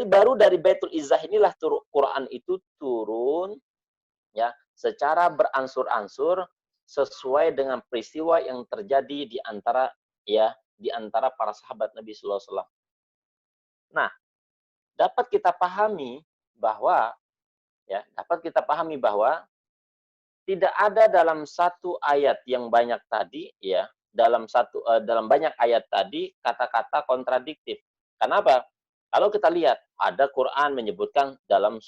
Baru dari Baitul Izzah inilah Quran itu turun ya secara beransur-ansur sesuai dengan peristiwa yang terjadi di antara para sahabat Nabi sallallahu alaihi wasallam. Nah, dapat kita pahami bahwa tidak ada dalam satu ayat yang banyak tadi ya, dalam banyak ayat tadi kata-kata kontradiktif. Kenapa? Kalau kita lihat, ada Quran menyebutkan dalam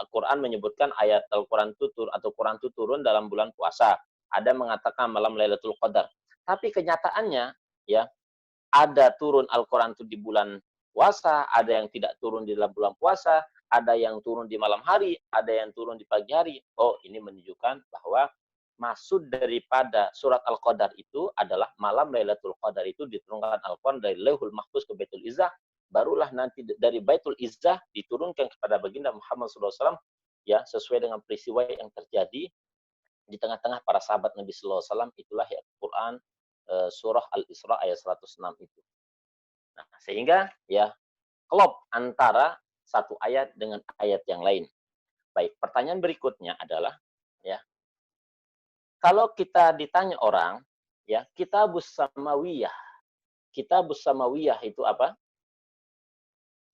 Quran menyebutkan ayat Al-Quran Quran itu turun dalam bulan puasa. Ada mengatakan malam Lailatul Qadar. Tapi kenyataannya ya, ada turun Al-Quran itu di bulan puasa, ada yang tidak turun di dalam bulan puasa, ada yang turun di malam hari, ada yang turun di pagi hari. Oh, ini menunjukkan bahwa maksud daripada surat Al-Qadar itu adalah malam Lailatul Qadar itu diturunkan Al-Quran dari Lauhul Mahfuz ke Baitul Izzah. Barulah nanti dari Baitul Izzah diturunkan kepada baginda Muhammad SAW ya, sesuai dengan peristiwa yang terjadi di tengah-tengah para sahabat Nabi SAW. Itulah ya Quran surah Al-Isra ayat 106 itu. Nah, sehingga ya klop antara satu ayat dengan ayat yang lain. Baik, pertanyaan berikutnya adalah ya, kalau kita ditanya orang ya, Kitabus Samawiyah itu apa?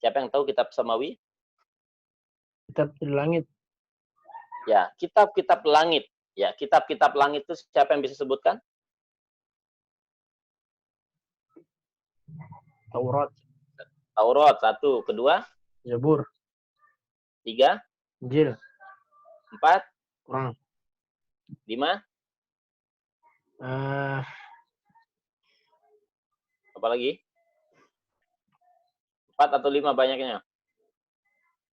Siapa yang tahu kitab Samawi? Kitab di langit. Ya, kitab-kitab langit. Ya, kitab-kitab langit itu siapa yang bisa sebutkan? Taurat. Taurat, satu. Kedua? Zabur. Tiga? Injil. Empat? Quran. Lima? Apa lagi? 4 atau 5 banyaknya?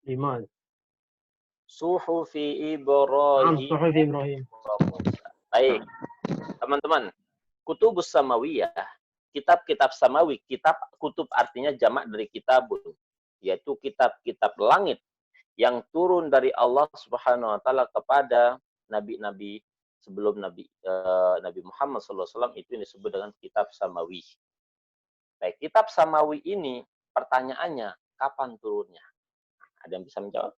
5. Suhufi Ibrahim. Suhufi Ibrahim. Baik. Teman-teman, Kutubus Samawiyah, kitab-kitab samawi, kutub artinya jamak dari kitabun, yaitu kitab-kitab langit yang turun dari Allah Subhanahu wa taala kepada nabi-nabi sebelum Nabi Muhammad SAW, itu yang disebut dengan kitab samawi. Baik, kitab samawi ini pertanyaannya kapan turunnya? Ada yang bisa menjawab?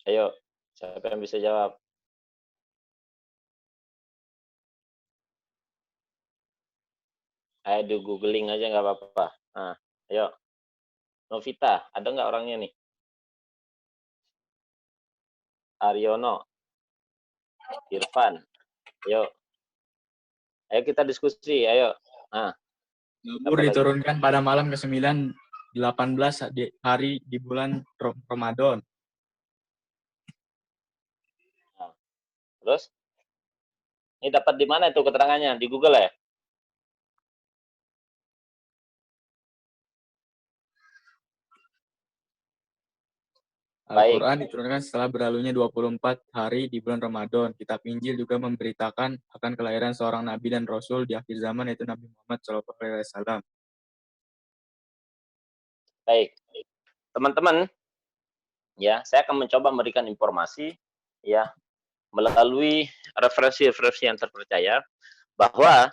Ayo, siapa yang bisa jawab? Ayo di googling aja nggak apa-apa. Nah, ayo. Novita, ada nggak orangnya nih? Aryono, Irfan, ayo. Ayo kita diskusi, ayo. Nah, Zabur diturunkan pada malam ke-9, 18 hari di bulan Ramadan. Nah, terus? Ini dapat di mana itu keterangannya? Di Google ya? Al-Quran diturunkan setelah berlalunya 24 hari di bulan Ramadan. Kitab Injil juga memberitakan akan kelahiran seorang nabi dan rasul di akhir zaman, yaitu Nabi Muhammad SAW. Baik. Teman-teman, ya, saya akan mencoba memberikan informasi ya melalui referensi-referensi yang terpercaya bahwa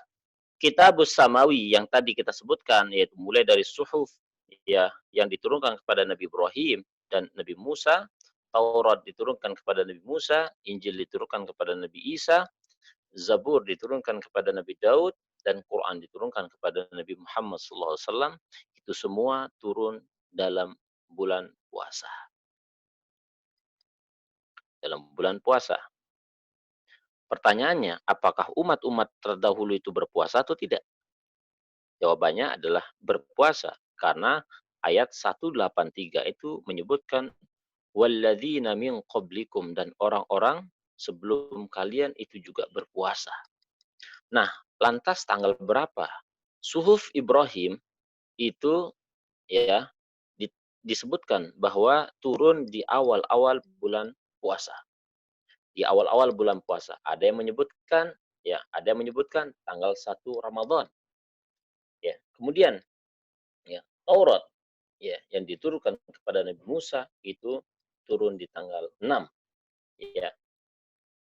Kitabus Samawi yang tadi kita sebutkan, yaitu mulai dari suhuf ya yang diturunkan kepada Nabi Ibrahim dan Nabi Musa, Taurat diturunkan kepada Nabi Musa, Injil diturunkan kepada Nabi Isa, Zabur diturunkan kepada Nabi Daud, dan Quran diturunkan kepada Nabi Muhammad SAW. Itu semua turun dalam bulan puasa. Dalam bulan puasa. Pertanyaannya, apakah umat-umat terdahulu itu berpuasa atau tidak? Jawabannya adalah berpuasa, karena ayat 183 itu menyebutkan walladzina min qablikum, dan orang-orang sebelum kalian itu juga berpuasa. Nah, lantas tanggal berapa? Suhuf Ibrahim itu ya disebutkan bahwa turun di awal-awal bulan puasa. Di awal-awal bulan puasa. Ada yang menyebutkan tanggal 1 Ramadan. Ya, kemudian ya, Taurat ya yang diturunkan kepada Nabi Musa itu turun di tanggal 6. Ya.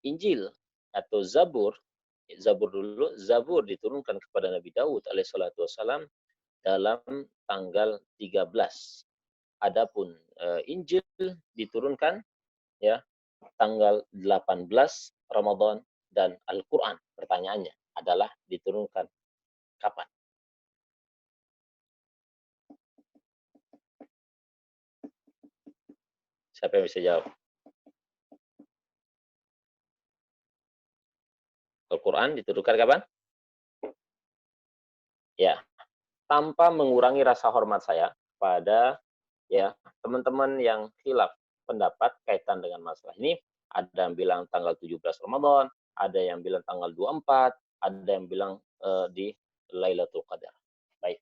Injil atau Zabur diturunkan kepada Nabi Daud alaihissalatu wassalam dalam tanggal 13. Adapun Injil diturunkan ya tanggal 18 Ramadan, dan Al-Qur'an pertanyaannya adalah diturunkan kapan? Siapa yang bisa jawab? Al-Quran diturunkan kapan? Ya, tanpa mengurangi rasa hormat saya pada ya teman-teman yang khilaf pendapat kaitan dengan masalah ini. Ada yang bilang tanggal 17 Ramadan, ada yang bilang tanggal 24, ada yang bilang di Lailatul Qadar. Baik,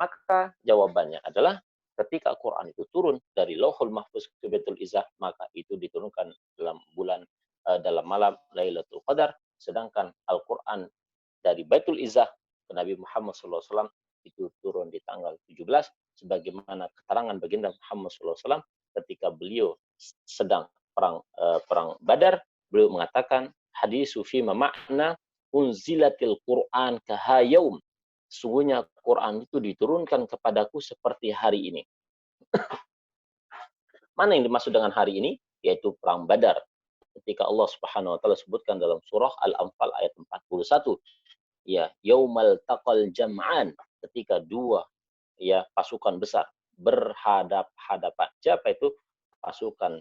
maka jawabannya adalah ketika Quran itu turun dari Lauhul Mahfuz ke Baitul Izzah, maka itu diturunkan dalam dalam malam Lailatul Qadar, sedangkan Al-Quran dari Baitul Izzah ke Nabi Muhammad SAW itu turun di tanggal 17, sebagaimana keterangan baginda Muhammad SAW ketika beliau sedang perang Badar, beliau mengatakan hadis fi makna unzilatil Quran kahayaum, sungguhnya Quran itu diturunkan kepadaku seperti hari ini. Mana yang dimaksud dengan hari ini? Yaitu perang Badar. Ketika Allah Subhanahu wa taala sebutkan dalam surah Al-Anfal ayat 41, ya yaumal taqal jam'an, ketika dua ya pasukan besar berhadap-hadapan. Siapa itu? Pasukan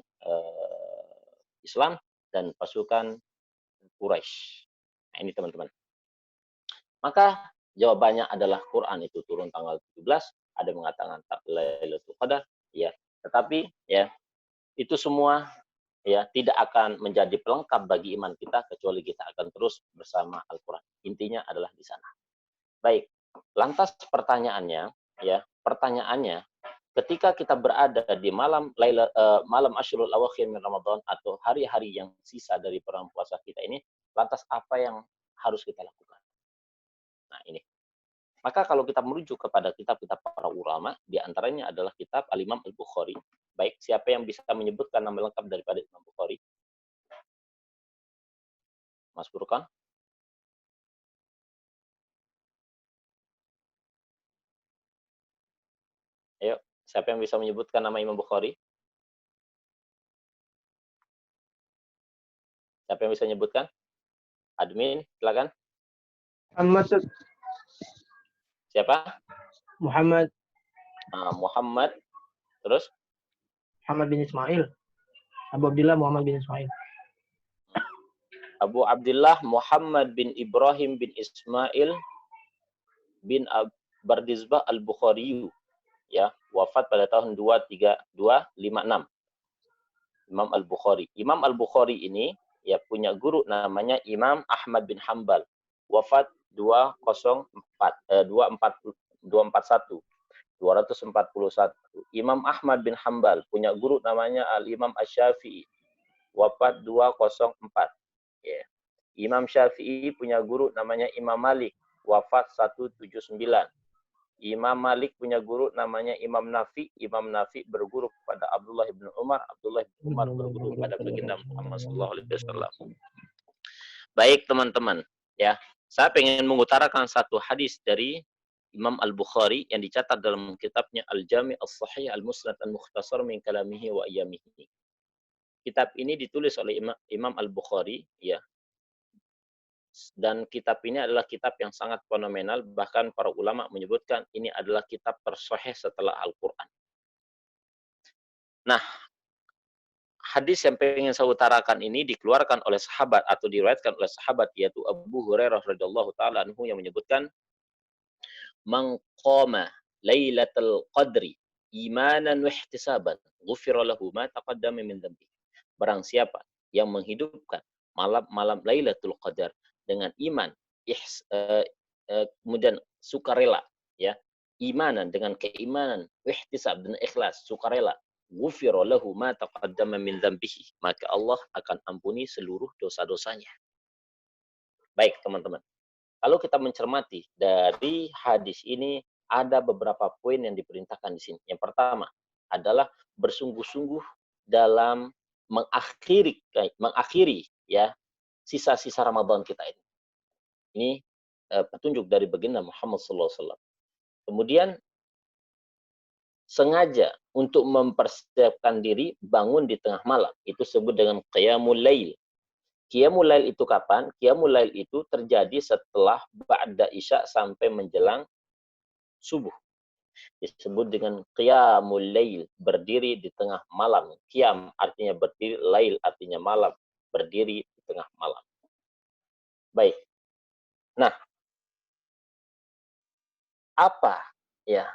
Islam dan pasukan Quraisy. Nah, ini teman-teman. Maka jawabannya adalah Quran itu turun tanggal 17, ada yang mengatakan Lailatul Qadar, ya. Tetapi ya itu semua ya tidak akan menjadi pelengkap bagi iman kita kecuali kita akan terus bersama Al-Quran. Intinya adalah di sana. Baik, lantas pertanyaannya, ketika kita berada di malam Asyrul Awakhir min Ramadan atau hari-hari yang sisa dari perang puasa kita ini, lantas apa yang harus kita lakukan? Nah ini. Maka kalau kita merujuk kepada kitab-kitab para ulama, di antaranya adalah kitab Al-Imam Al-Bukhari. Baik, siapa yang bisa menyebutkan nama lengkap daripada Imam Bukhari? Mas Burkan? Ayo, siapa yang bisa menyebutkan nama Imam Bukhari? Siapa yang bisa menyebutkan? Admin, silakan. Muhammad. Siapa? Muhammad. Muhammad. Terus? Muhammad bin Ismail. Abu Abdullah Muhammad bin Ismail. Abu Abdullah Muhammad bin Ibrahim bin Ismail bin Bardizbah Al-Bukhari, ya, wafat pada tahun 256. Imam Al-Bukhari. Imam Al-Bukhari ini ya punya guru namanya Imam Ahmad bin Hanbal. Wafat 241. Imam Ahmad bin Hanbal punya guru namanya Al-Imam Asy-Syafi'i. Wafat 204. Ya. Imam Syafi'i punya guru namanya Imam Malik. Wafat 179. Imam Malik punya guru namanya Imam Nafi. Imam Nafi berguru kepada Abdullah bin Umar. Abdullah bin Umar berguru kepada baginda Muhammad SAW. Baik teman-teman, ya, saya ingin mengutarakan satu hadis dari Imam Al-Bukhari yang dicatat dalam kitabnya Al-Jami' As-Sahih Al-Musnad Al-Mukhtasar min Kalamihi wa Ayyamihi. Kitab ini ditulis oleh Imam Al-Bukhari, ya. Dan kitab ini adalah kitab yang sangat fenomenal, bahkan para ulama menyebutkan ini adalah kitab tersahih setelah Al-Qur'an. Nah, hadis yang ingin saya utarakan ini dikeluarkan oleh sahabat atau diriwayatkan oleh sahabat, yaitu Abu Hurairah radhiyallahu taala anhu, yang menyebutkan, "Man qama lailatul qadri imanan wa ihtisaban, ghufira lahu ma taqaddama min dhanbi." Barang siapa yang menghidupkan malam-malam Lailatul Qadar dengan iman, kemudian sukarela, ya, imanan dengan keimanan, ihtisab dan ikhlas, sukarela, ghufira lahu ma taqaddama min dhanbihi, maka Allah akan ampuni seluruh dosa-dosanya. Baik, teman-teman. Kalau kita mencermati dari hadis ini, ada beberapa poin yang diperintahkan di sini. Yang pertama adalah bersungguh-sungguh dalam mengakhiri ya sisa-sisa Ramadan kita ini. Ini petunjuk dari baginda Muhammad SAW. Kemudian sengaja untuk mempersiapkan diri bangun di tengah malam, itu disebut dengan qiyamul lail. Qiyamul lail itu kapan? Qiyamul lail itu terjadi setelah ba'da isya sampai menjelang subuh. Disebut dengan qiyamul lail, berdiri di tengah malam. Qiyam artinya berdiri, lail artinya malam, berdiri di tengah malam. Baik. Nah, apa ya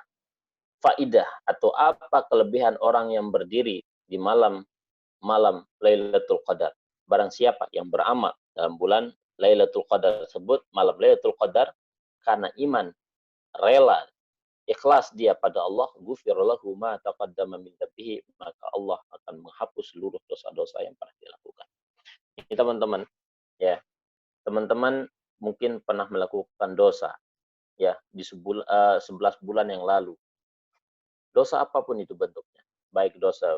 faidah atau apa kelebihan orang yang berdiri di malam Lailatul Qadar? Barang siapa yang beramal dalam bulan Lailatul Qadar tersebut, malam Lailatul Qadar, karena iman, rela, ikhlas dia pada Allah, ghufira lahu ma taqaddama min dhanbihi, maka Allah akan menghapus seluruh dosa-dosa yang pernah dilakukan. Ini teman-teman, ya. Teman-teman mungkin pernah melakukan dosa, ya, di 11 bulan yang lalu. Dosa apapun itu bentuknya, baik dosa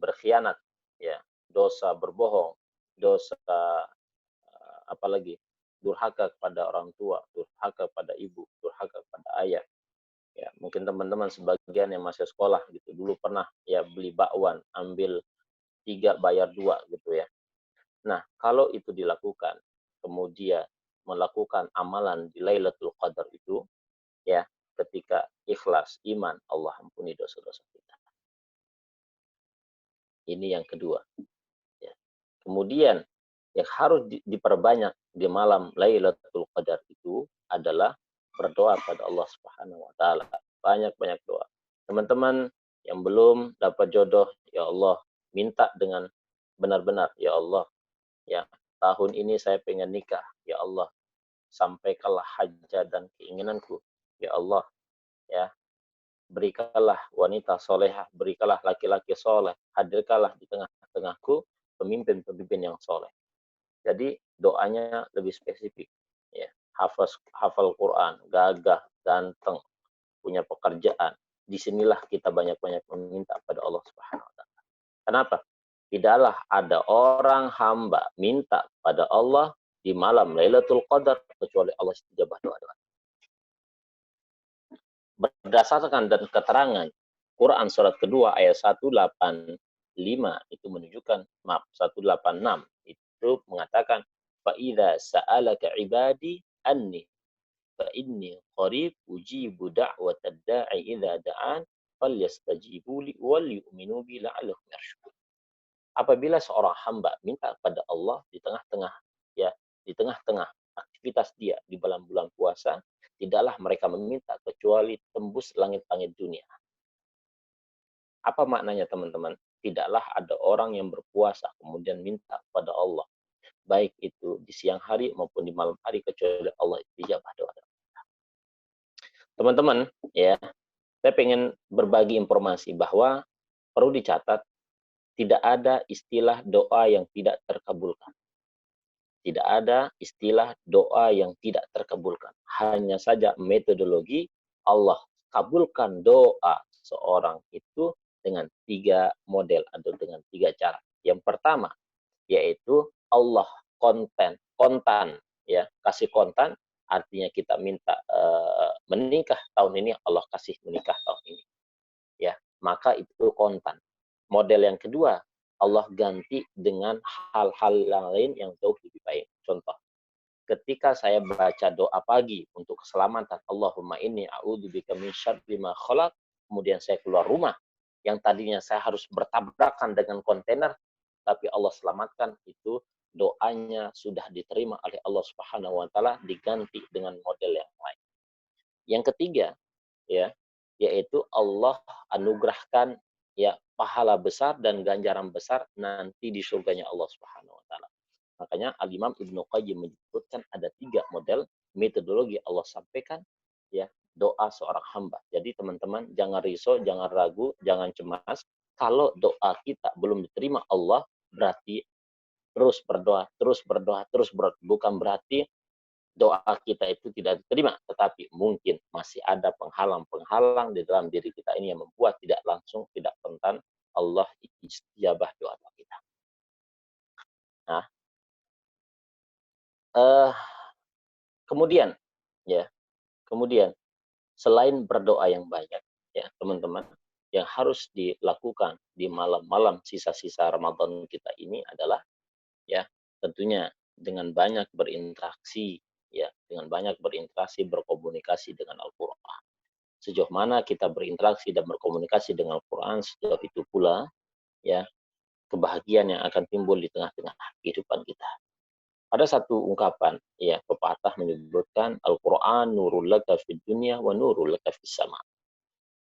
berkhianat, ya, dosa berbohong, dosa apalagi durhaka kepada orang tua, durhaka kepada ibu, durhaka kepada ayah. Ya, mungkin teman-teman sebagian yang masih sekolah gitu dulu pernah ya beli bakwan, ambil 3 bayar 2 gitu ya. Nah, kalau itu dilakukan, kemudian melakukan amalan di Lailatul Qadar itu, ya, ketika ikhlas, iman, Allah ampuni dosa-dosa kita. Ini yang kedua. Ya. Kemudian yang harus diperbanyak di malam Lailatul Qadar itu adalah berdoa pada Allah Subhanahu wa taala. Banyak-banyak doa. Teman-teman yang belum dapat jodoh, ya Allah, minta dengan benar-benar, ya Allah, ya, tahun ini saya pengen nikah, ya Allah, sampaikanlah hajat dan keinginanku, ya Allah, ya, berikanlah wanita solehah, berikanlah laki-laki soleh, hadirkanlah di tengah-tengahku pemimpin-pemimpin yang soleh. Jadi doanya lebih spesifik, ya, hafal Quran, gagah, ganteng, punya pekerjaan. Disinilah kita banyak-banyak meminta pada Allah Subhanahu wa taala. Kenapa? Tidaklah ada orang hamba minta pada Allah di malam Lailatul Qadar kecuali Allah istijabah doa-doa. Berdasarkan dan keterangan Quran surat kedua ayat 185 itu menunjukkan, 186 itu mengatakan, fa idza sa'alaka ibadi anni fa inni qarib ujibu da'watad da'i idza da'an falyastajibu li wal yu'minu bi la'allahum yarshudun. Apabila seorang hamba minta kepada Allah di tengah-tengah, ya, di tengah-tengah aktivitas dia di bulan puasa, tidaklah mereka meminta kecuali tembus langit-langit dunia. Apa maknanya, teman-teman? Tidaklah ada orang yang berpuasa kemudian minta kepada Allah, baik itu di siang hari maupun di malam hari, kecuali Allah istijabah doa. Teman-teman, ya, saya ingin berbagi informasi bahwa perlu dicatat, tidak ada istilah doa yang tidak terkabulkan. Tidak ada istilah doa yang tidak terkabulkan. Hanya saja metodologi Allah kabulkan doa seorang itu dengan 3 model atau dengan 3 cara. Yang pertama yaitu Allah kontan, ya, kasih kontan artinya kita minta menikah tahun ini, Allah kasih menikah tahun ini. Ya, maka itu kontan. Model yang kedua, Allah ganti dengan hal-hal yang lain yang jauh lebih baik. Contoh, ketika saya baca doa pagi untuk keselamatan, Allahumma inni a'udzubika min syarri ma khalaq, kemudian saya keluar rumah, yang tadinya saya harus bertabrakan dengan kontainer, tapi Allah selamatkan, itu doanya sudah diterima oleh Allah Subhanahu wa taala, diganti dengan model yang lain. Yang ketiga, ya, yaitu Allah anugerahkan ya pahala besar dan ganjaran besar nanti di surganya Allah Subhanahu wa taala. Makanya Al-Imam Ibnu Qayyim menyebutkan ada 3 model metodologi Allah sampaikan ya doa seorang hamba. Jadi teman-teman jangan risau, jangan ragu, jangan cemas. Kalau doa kita belum diterima Allah, berarti terus berdoa, terus berdoa, terus berdoa. Bukan berarti doa kita itu tidak diterima, tetapi mungkin masih ada penghalang-penghalang di dalam diri kita ini yang membuat tidak langsung, tidak spontan Allah ijabah doa kita. Nah, kemudian selain berdoa yang banyak, ya teman-teman, yang harus dilakukan di malam-malam sisa-sisa Ramadan kita ini adalah ya tentunya dengan banyak berinteraksi, ya dengan banyak berinteraksi berkomunikasi dengan Al-Qur'an. Sejauh mana kita berinteraksi dan berkomunikasi dengan Al-Qur'an, sejauh itu pula ya kebahagiaan yang akan timbul di tengah-tengah kehidupan kita. Ada satu ungkapan, ya pepatah menyebutkan Al-Quran nurul laka fid dunya wa nurul laka fis sama.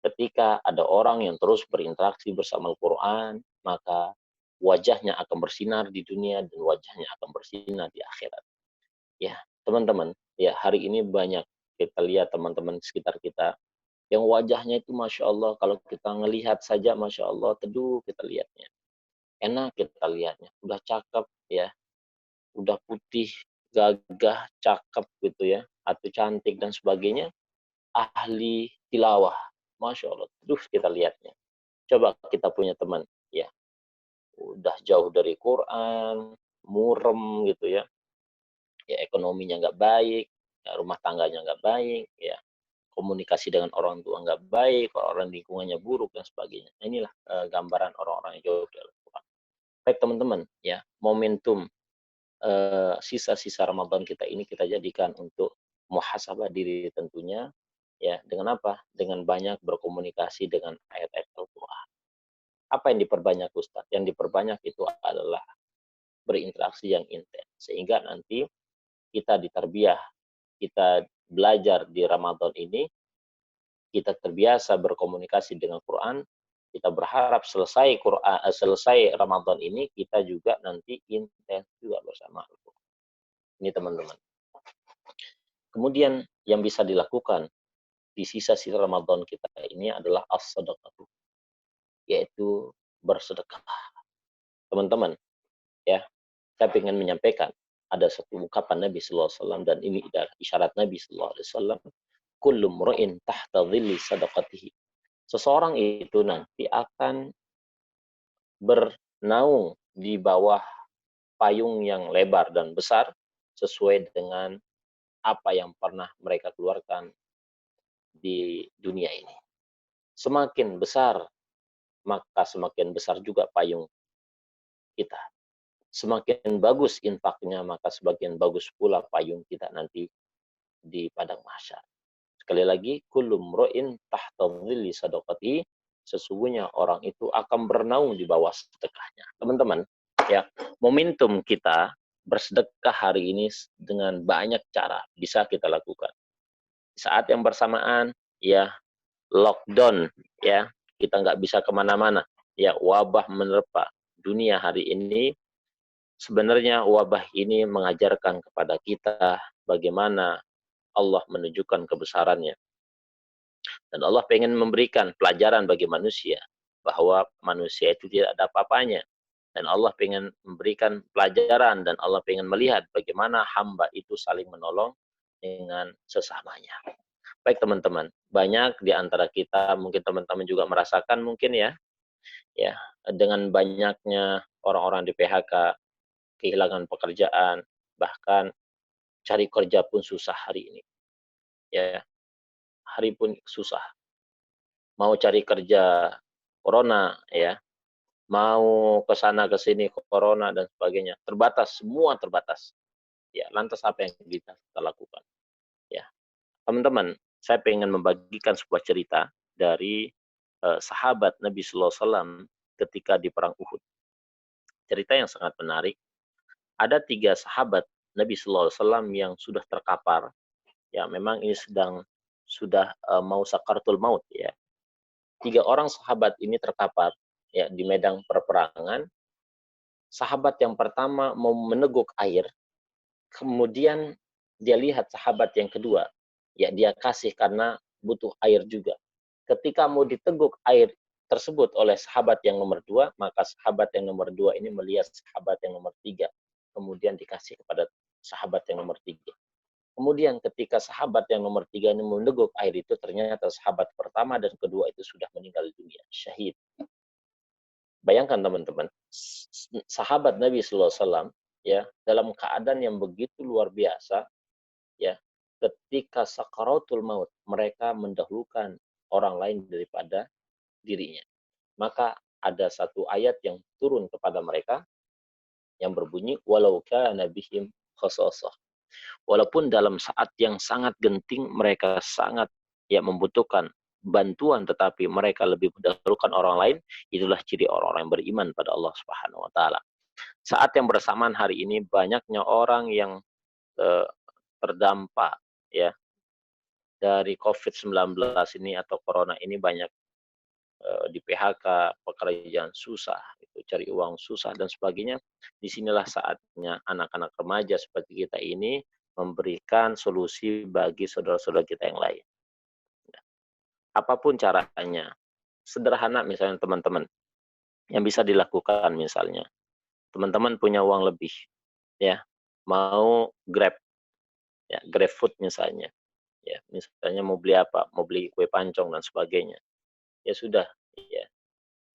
Ketika ada orang yang terus berinteraksi bersama Al-Quran, maka wajahnya akan bersinar di dunia dan wajahnya akan bersinar di akhirat. Ya, teman-teman, ya hari ini banyak kita lihat teman-teman sekitar kita yang wajahnya itu Masya Allah, kalau kita ngelihat saja Masya Allah, teduh kita lihatnya. Enak kita lihatnya, udah cakep ya, udah putih, gagah, cakep gitu ya, atau cantik dan sebagainya, ahli tilawah, Masya Allah, terus kita lihatnya. Coba kita punya teman, ya, udah jauh dari Quran, murem gitu ya, ya ekonominya nggak baik, ya, rumah tangganya nggak baik, ya, komunikasi dengan orang tua nggak baik, orang lingkungannya buruk dan sebagainya. Nah, inilah gambaran orang-orang yang jauh dari Quran. Baik teman-teman, ya, momentum sisa-sisa Ramadan kita ini kita jadikan untuk muhasabah diri tentunya ya dengan apa? Dengan banyak berkomunikasi dengan ayat-ayat Al-Qur'an. Apa yang diperbanyak Ustaz? Yang diperbanyak itu adalah berinteraksi yang intens sehingga nanti kita ditarbiyah, kita belajar di Ramadan ini kita terbiasa berkomunikasi dengan Quran, kita berharap selesai Ramadan ini kita juga nanti intens juga bersama Al-Quran. Ini teman-teman. Kemudian yang bisa dilakukan di sisa-sisa Ramadan kita ini adalah as-sadaqah, yaitu bersedekah. Teman-teman, ya, saya ingin menyampaikan ada satu ungkapan Nabi sallallahu alaihi wasallam dan ini adalah isyarat Nabi sallallahu alaihi wasallam, kullu mru'in tahta dhilli sadaqatihi. Seseorang itu nanti akan bernaung di bawah payung yang lebar dan besar sesuai dengan apa yang pernah mereka keluarkan di dunia ini. Semakin besar, maka semakin besar juga payung kita. Semakin bagus infaknya, maka semakin bagus pula payung kita nanti di padang mahsyar. Sekali lagi, kullu mru'in tahta dhilli sadaqati, sesungguhnya orang itu akan bernaung di bawah sedekahnya. Teman-teman, ya, momentum kita bersedekah hari ini dengan banyak cara bisa kita lakukan. Saat yang bersamaan, ya, lockdown, ya, kita nggak bisa kemana-mana, ya, wabah menerpa dunia hari ini. Sebenarnya wabah ini mengajarkan kepada kita bagaimana Allah menunjukkan kebesarannya. Dan Allah pengen memberikan pelajaran bagi manusia bahwa manusia itu tidak ada apa-apanya. Dan Allah pengen memberikan pelajaran dan Allah pengen melihat bagaimana hamba itu saling menolong dengan sesamanya. Baik teman-teman, banyak di antara kita, mungkin teman-teman juga merasakan mungkin ya dengan banyaknya orang-orang di PHK, kehilangan pekerjaan, bahkan cari kerja pun susah hari ini. Ya, hari pun susah. Mau cari kerja corona, ya, mau ke sana ke sini corona dan sebagainya, terbatas, semua terbatas. Ya, lantas apa yang kita lakukan? Ya, teman-teman, saya ingin membagikan sebuah cerita dari sahabat Nabi Sallallahu Alaihi Wasallam ketika di perang Uhud. Cerita yang sangat menarik. Ada 3 sahabat Nabi Sallallahu Alaihi Wasallam yang sudah terkapar. Ya, memang ini sudah mau sakaratul maut, ya. 3 orang sahabat ini terkapar, ya, di medan perperangan. Sahabat yang pertama mau meneguk air, kemudian dia lihat sahabat yang kedua, ya, dia kasih karena butuh air juga. Ketika mau diteguk air tersebut oleh sahabat yang nomor 2, maka sahabat yang nomor 2 ini melihat sahabat yang nomor 3, kemudian dikasih kepada sahabat yang nomor 3. Kemudian ketika sahabat yang nomor 3 ini meneguk air itu, ternyata sahabat pertama dan kedua itu sudah meninggal dunia, syahid. Bayangkan teman-teman, sahabat Nabi Sallallahu Alaihi Wasallam, ya, dalam keadaan yang begitu luar biasa, ya, ketika sakaratul maut, mereka mendahulukan orang lain daripada dirinya. Maka ada satu ayat yang turun kepada mereka yang berbunyi, walau kana bihim khasasah. Walaupun dalam saat yang sangat genting, mereka sangat, ya, membutuhkan bantuan, tetapi mereka lebih mendahulukan orang lain. Itulah ciri orang-orang yang beriman pada Allah Subhanahu wa taala. Saat yang bersamaan hari ini, banyaknya orang yang terdampak, ya, dari COVID-19 ini atau corona ini, banyak di PHK, pekerjaan susah, itu cari uang susah dan sebagainya. Disinilah saatnya anak-anak remaja seperti kita ini memberikan solusi bagi saudara-saudara kita yang lain. Apapun caranya, sederhana misalnya teman-teman, yang bisa dilakukan misalnya, teman-teman punya uang lebih, ya, mau Grab, ya, Grab Food misalnya, ya, misalnya mau beli apa, mau beli kue pancong dan sebagainya, ya sudah, ya,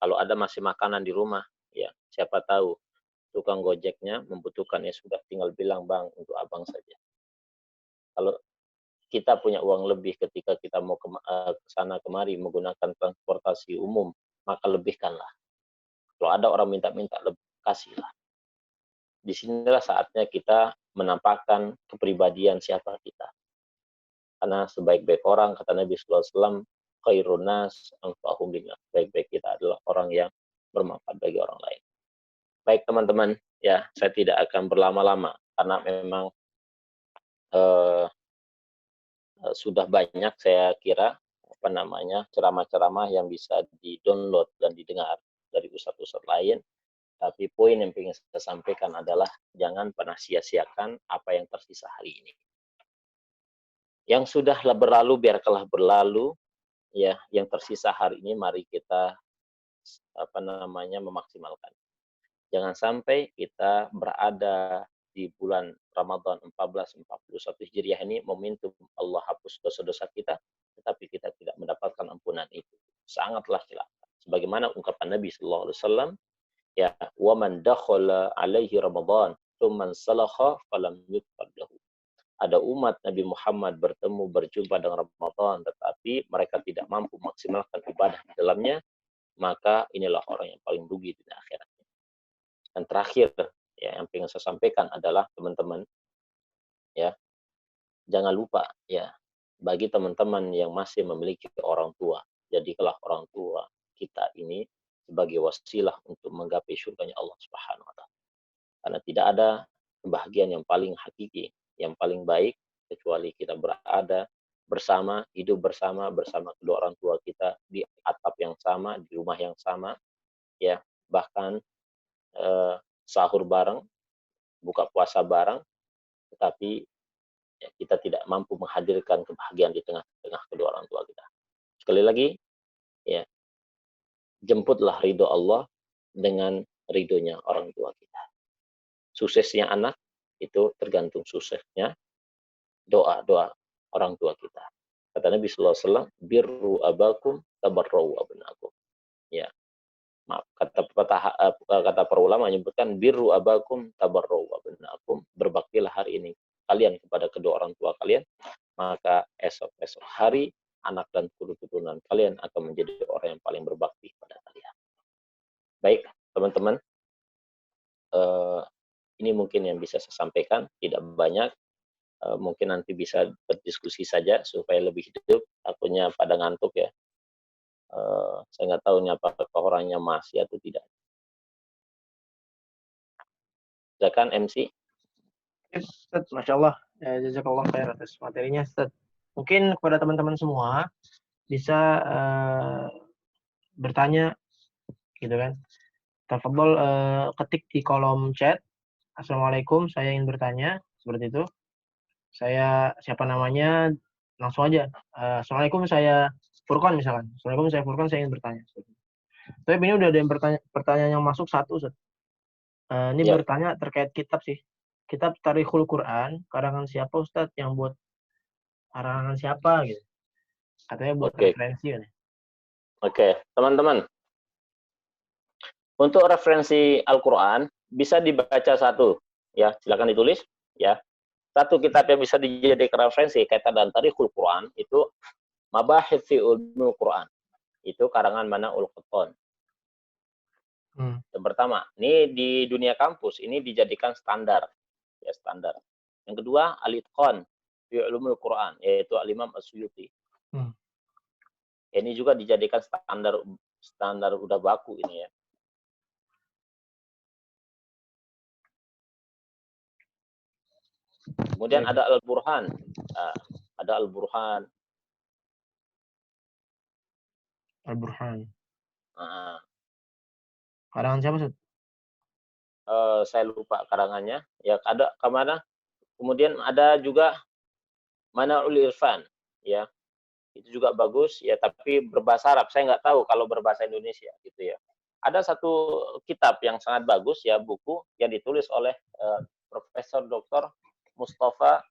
kalau ada masih makanan di rumah, ya, siapa tahu tukang Gojeknya membutuhkan, ya sudah, tinggal bilang, Bang, untuk abang saja. Kalau kita punya uang lebih ketika kita mau ke sana kemari menggunakan transportasi umum, maka lebihkanlah. Kalau ada orang minta-minta, kasihlah. Disinilah saatnya kita menampakkan kepribadian siapa kita. Karena sebaik-baik orang, kata Nabi Sallallahu Alaihi Wasallam, khairun nas anfa'uhum linnas. Baik-baik kita adalah orang yang bermanfaat bagi orang lain. Baik teman-teman, ya, saya tidak akan berlama-lama karena memang sudah banyak saya kira ceramah-ceramah yang bisa di-download dan didengar dari ustadz-ustadz lain. Tapi poin yang ingin saya sampaikan adalah jangan pernah sia-siakan apa yang tersisa hari ini. Yang sudah berlalu biarkanlah berlalu, ya. Yang tersisa hari ini mari kita memaksimalkan. Jangan sampai kita berada di bulan Ramadan 1441 Hijriah ini momentum Allah hapus dosa-dosa kita, tetapi kita tidak mendapatkan ampunan itu. Sangatlah celaka. Sebagaimana ungkapan Nabi Sallallahu Alaihi Wasallam, ya, wa man dakhala alaihi Ramadan tsumma salakha falam yutqad lahu. Ada umat Nabi Muhammad berjumpa dengan Ramadan, tetapi mereka tidak mampu maksimalkan ibadah di dalamnya, maka inilah orang yang paling rugi di akhirat. Dan terakhir, ya, yang ingin saya sampaikan adalah teman-teman, ya, jangan lupa, ya, bagi teman-teman yang masih memiliki orang tua, jadikanlah orang tua kita ini sebagai wasilah untuk menggapai surganya Allah Subhanahu wa taala. Karena tidak ada kebahagiaan yang paling hakiki, yang paling baik kecuali kita berada bersama, hidup bersama kedua orang tua kita di atap yang sama, di rumah yang sama, ya, bahkan sahur bareng, buka puasa bareng, tetapi, ya, kita tidak mampu menghadirkan kebahagiaan di tengah-tengah kedua orang tua kita. Sekali lagi, ya, jemputlah ridho Allah dengan ridhonya orang tua kita. Suksesnya anak itu tergantung suksesnya doa-doa orang tua kita. Kata Nabi Sallallahu Alaihi Wasallam, birru abakum tabarrau abnakum. Ya, maaf, kata para ulama menyebutkan birru abakum tabarrau abnakum, berbaktilah hari ini kalian kepada kedua orang tua kalian, maka esok-esok hari anak dan keturunan kalian akan menjadi orang yang paling berbakti pada kalian. Baik, teman-teman, ini mungkin yang bisa saya sampaikan, tidak banyak. Mungkin nanti bisa berdiskusi saja supaya lebih hidup. Takutnya pada ngantuk ya. Saya nggak tahu apakah orangnya masih atau tidak. Silakan MC. Ustaz, Masya Allah, jazakallah khair atas materinya, Ustaz. Mungkin kepada teman-teman semua bisa bertanya, gitu kan. Tafadhol ketik di kolom chat, Assalamualaikum, saya ingin bertanya, seperti itu. Saya siapa namanya, langsung aja. Assalamualaikum, saya Furqan misalkan. Assalamualaikum, saya Furqan, saya ingin bertanya. Tapi ini udah ada yang pertanyaan yang masuk satu, Ustaz. Ini Ya. bertanya terkait kitab sih. Kitab Tarikhul Quran, karangan siapa Ustaz? Yang buat karangan siapa gitu? Katanya buat referensi kan. Oke, teman-teman. Untuk referensi Al-Quran bisa dibaca satu, ya silakan ditulis, ya. Satu kitab yang bisa dijadikan referensi kaitan dan Tarikhul Quran itu Mabahith fi Ulumul Quran. Itu karangan Manaul Qattan. Yang pertama, ini di dunia kampus ini dijadikan standar, ya standar. Yang kedua, Al-Itqan fi Ulumul Quran, yaitu Al-Imam As-Suyuti. Ini juga dijadikan standar udah baku ini ya. Kemudian ada Al-Burhan. Ada Al-Burhan. Al-Burhan. Karangan siapa, Ustaz? Saya lupa karangannya. Ya, ada kemana? Kemudian ada juga Manaul Irfan. Ya, itu juga bagus. Ya, tapi berbahasa Arab. Saya nggak tahu kalau berbahasa Indonesia. Gitu ya. Ada satu kitab yang sangat bagus, ya buku yang ditulis oleh Profesor Dr. Mustafa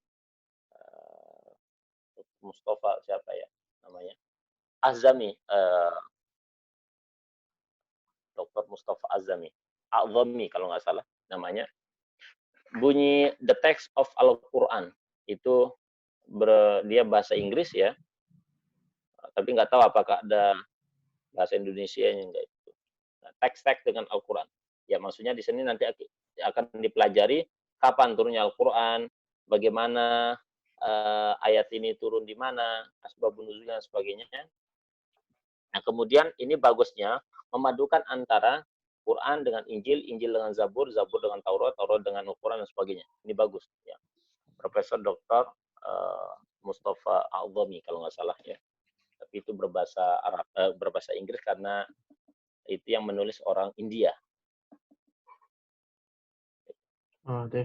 siapa ya namanya? Azami, Dr. Mustafa Azami kalau nggak salah namanya. Bunyi The Text of Al-Quran itu dia bahasa Inggris ya, tapi nggak tahu apakah ada bahasa Indonesia-nya enggak itu. Nah, teks-teks dengan Al-Quran. Ya maksudnya di sini nanti akan dipelajari kapan turunnya Al-Quran, bagaimana ayat ini turun di mana, asbabun nuzul dan sebagainya. Nah, kemudian ini bagusnya memadukan antara Quran dengan Injil, Injil dengan Zabur, Zabur dengan Taurat, Taurat dengan Al-Quran dan sebagainya. Ini bagus ya. Profesor Dr. Mustafa Al-Dhami kalau nggak salah ya. Tapi itu berbahasa Arab, berbahasa Inggris karena itu yang menulis orang India. Tapi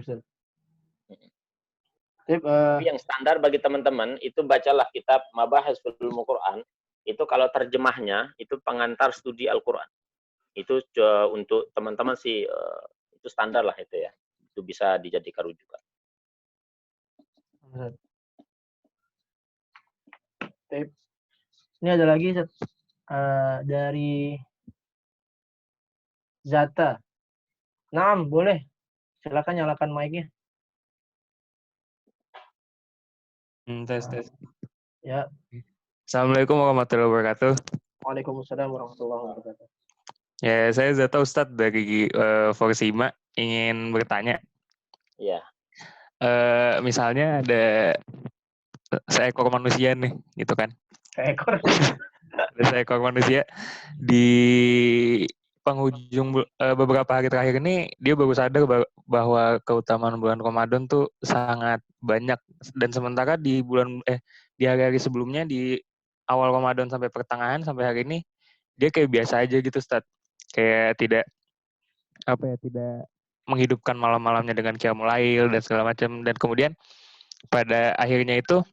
yang standar bagi teman-teman itu bacalah kitab Mabahith fil Ulumul Quran. Itu kalau terjemahnya itu pengantar studi Al-Quran. Itu untuk teman-teman sih itu standar lah itu ya. Itu bisa dijadikan rujukan. Ini ada lagi dari Zata. Naam, boleh. Silakan nyalakan mic-nya. Tes. Ya. Assalamualaikum warahmatullahi wabarakatuh. Waalaikumsalam warahmatullahi wabarakatuh. Ya, saya Zata Ustadz dari Forsima ingin bertanya. Ya. Misalnya ada seekor manusia nih, gitu kan? Seekor. Ada seekor manusia di penghujung beberapa hari terakhir ini dia baru sadar bahwa keutamaan bulan Ramadan tuh sangat banyak, dan sementara di hari-hari sebelumnya di awal Ramadan sampai pertengahan sampai hari ini dia kayak biasa aja gitu, Ustaz. Kayak tidak menghidupkan malam-malamnya dengan qiyamul lail dan segala macam, dan kemudian pada akhirnya itu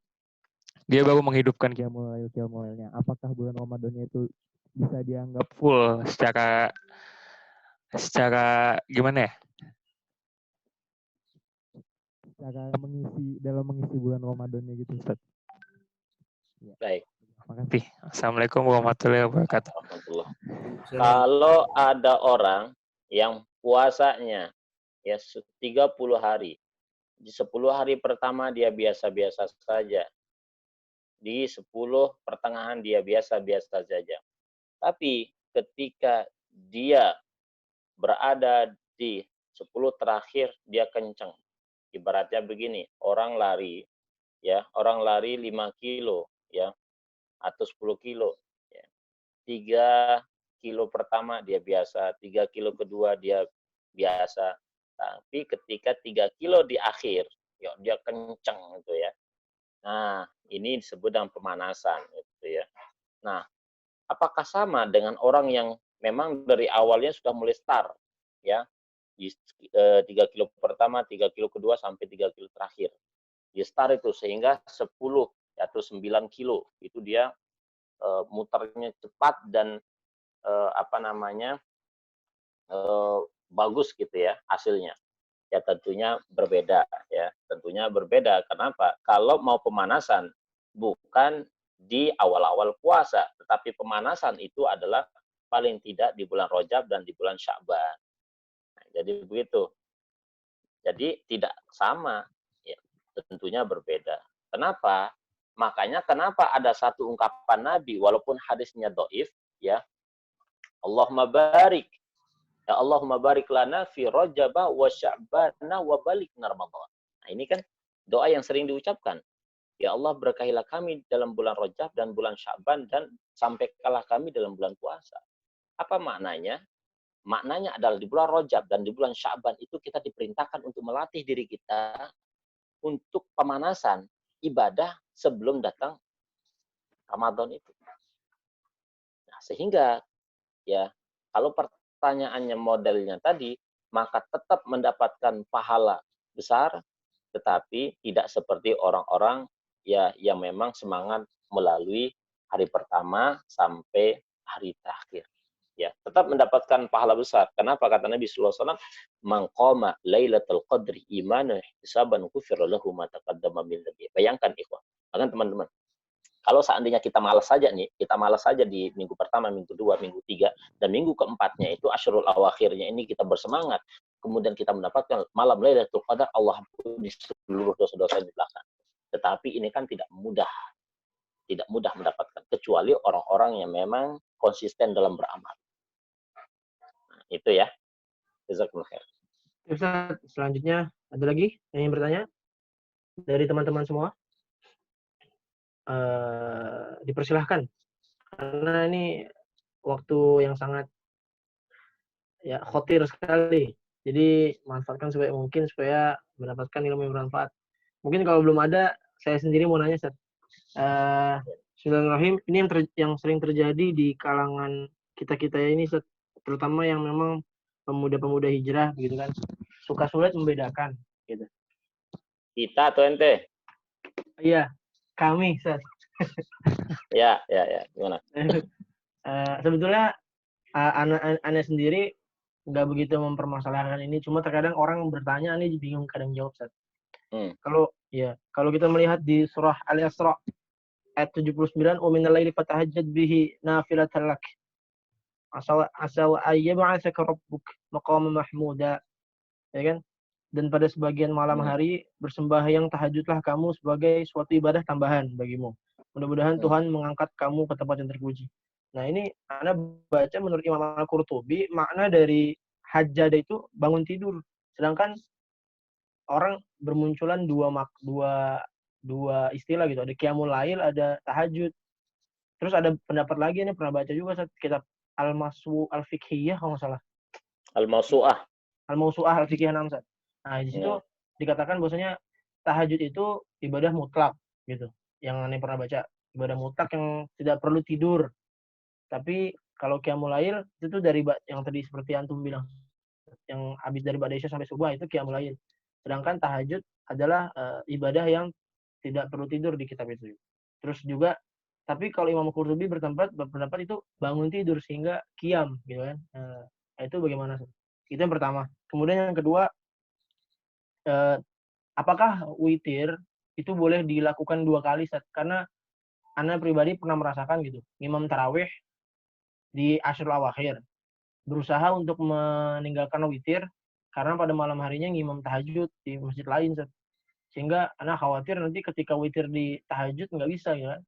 dia baru menghidupkan qiyamul lailnya. Apakah bulan Ramadannya itu bisa dianggap full secara gimana ya? Secara mengisi bulan Ramadannya gitu, Ustaz. Ya. Baik. Terima kasih. Assalamualaikum warahmatullahi wabarakatuh. Kalau ada orang yang puasanya ya 30 hari di 10 hari pertama dia biasa-biasa saja. Di 10 pertengahan dia biasa-biasa saja. Tapi ketika dia berada di 10 terakhir dia kenceng. Ibaratnya begini, orang lari 5 kilo ya atau 10 kilo ya. 3 kilo pertama dia biasa, 3 kilo kedua dia biasa. Tapi ketika 3 kilo di akhir, ya dia kenceng gitu ya. Nah, ini disebut dengan pemanasan gitu ya. Nah, apakah sama dengan orang yang memang dari awalnya sudah mulai start ya di 3 kilo pertama, 3 kilo kedua sampai 3 kilo terakhir. Di start itu sehingga 10 atau 9 kilo itu dia muternya cepat dan bagus gitu ya hasilnya. Ya tentunya berbeda ya. Tentunya berbeda. Kenapa? Kalau mau pemanasan bukan di awal-awal puasa, tetapi pemanasan itu adalah paling tidak di bulan Rajab dan di bulan Sya'ban. Nah, jadi begitu. Jadi tidak sama, ya, tentunya berbeda. Kenapa? Makanya kenapa ada satu ungkapan Nabi walaupun hadisnya dhaif ya. Allahumma barik. Ya Allahumma barik lana fi Rajaba wa Sya'bana wa balikna Ramadan. Nah, ini kan doa yang sering diucapkan. Ya Allah berkahilah kami dalam bulan Rajab dan bulan Sya'ban dan sampaikanlah kami dalam bulan puasa. Apa maknanya? Maknanya adalah di bulan Rajab dan di bulan Sya'ban itu kita diperintahkan untuk melatih diri kita untuk pemanasan ibadah sebelum datang Ramadan itu. Nah, sehingga ya kalau pertanyaannya modelnya tadi, maka tetap mendapatkan pahala besar, tetapi tidak seperti orang-orang ya yang memang semangat melalui hari pertama sampai hari terakhir. Ya, tetap mendapatkan pahala besar. Kenapa? Kata Nabi sallallahu alaihi wasallam, "Man qama lailatul qadri imanan ihtisaban ghufira lahu ma taqaddama min dhanbi." Bayangkan ikhwan, bahkan teman-teman, kalau seandainya kita malas saja nih, kita malas saja di minggu pertama, minggu kedua, minggu tiga, dan minggu keempatnya itu Asyurul Awakhirnya ini kita bersemangat, kemudian kita mendapatkan malam Lailatul Qadar, Allah ampuni seluruh dosa-dosa di belakang. Tetapi ini kan tidak mudah mendapatkan, kecuali orang-orang yang memang konsisten dalam beramal. Nah, itu ya. Jazakumullah khair. Ustaz, selanjutnya ada lagi yang ingin bertanya dari teman-teman semua? Dipersilahkan, karena ini waktu yang sangat ya khotir sekali. Jadi manfaatkan sebaik mungkin supaya mendapatkan ilmu yang bermanfaat. Mungkin kalau belum ada, saya sendiri mau nanya, Ustaz. Bismillahirrahmanirrahim. Ini yang sering terjadi di kalangan kita ini, Ustaz, terutama yang memang pemuda-pemuda hijrah, begitu kan, suka sulit membedakan, gitu. Kita atau ente? Iya, kami, Ustaz. Ya, gimana? Sebetulnya anak sendiri nggak begitu mempermasalahkan ini, cuma terkadang orang bertanya, ini bingung kadang jawab, Ustaz. Kalau kita melihat di surah Al-Isra ayat 79, "Wa minal laili fatahajjad bihi nafilatan lak. Asal ayyab'atsaka rabbuk maqaman mahmuda." Ya kan? Dan pada sebagian malam hari bersembahyang tahajudlah kamu sebagai suatu ibadah tambahan bagimu. Mudah-mudahan Tuhan mengangkat kamu ke tempat yang terpuji. Nah, ini Anda baca menurut Imam Al-Qurtubi, makna dari hajjada itu bangun tidur. Sedangkan orang bermunculan dua istilah gitu. Ada qiyamul lail, ada tahajud. Terus ada pendapat lagi, ini pernah baca juga saat kitab Al-Maswu Al-Fiqhiyah kalau nggak salah. Al-Mawsu'ah. Al-Mawsu'ah Al-Fiqhiyah Namsat. Nah, di situ dikatakan bahwasanya tahajud itu ibadah mutlak gitu. Yang aneh pernah baca, ibadah mutlak yang tidak perlu tidur. Tapi kalau qiyamul lail itu dari yang tadi seperti antum bilang, yang habis dari ba'da isya sampai subuh itu qiyamul lail. Sedangkan tahajud adalah ibadah yang tidak perlu tidur di kitab itu. Terus juga, tapi kalau Imam Qurtubi berpendapat itu bangun tidur sehingga qiyam gitu kan. Itu bagaimana? Itu yang pertama. Kemudian yang kedua, apakah witir itu boleh dilakukan 2 kali, Ustaz? Karena Anda pribadi pernah merasakan gitu, imam tarawih di Asyurul Awakhir berusaha untuk meninggalkan witir karena pada malam harinya ngimam tahajud di masjid lain, Ustaz. Sehingga ana khawatir nanti ketika witir di tahajud nggak bisa ya.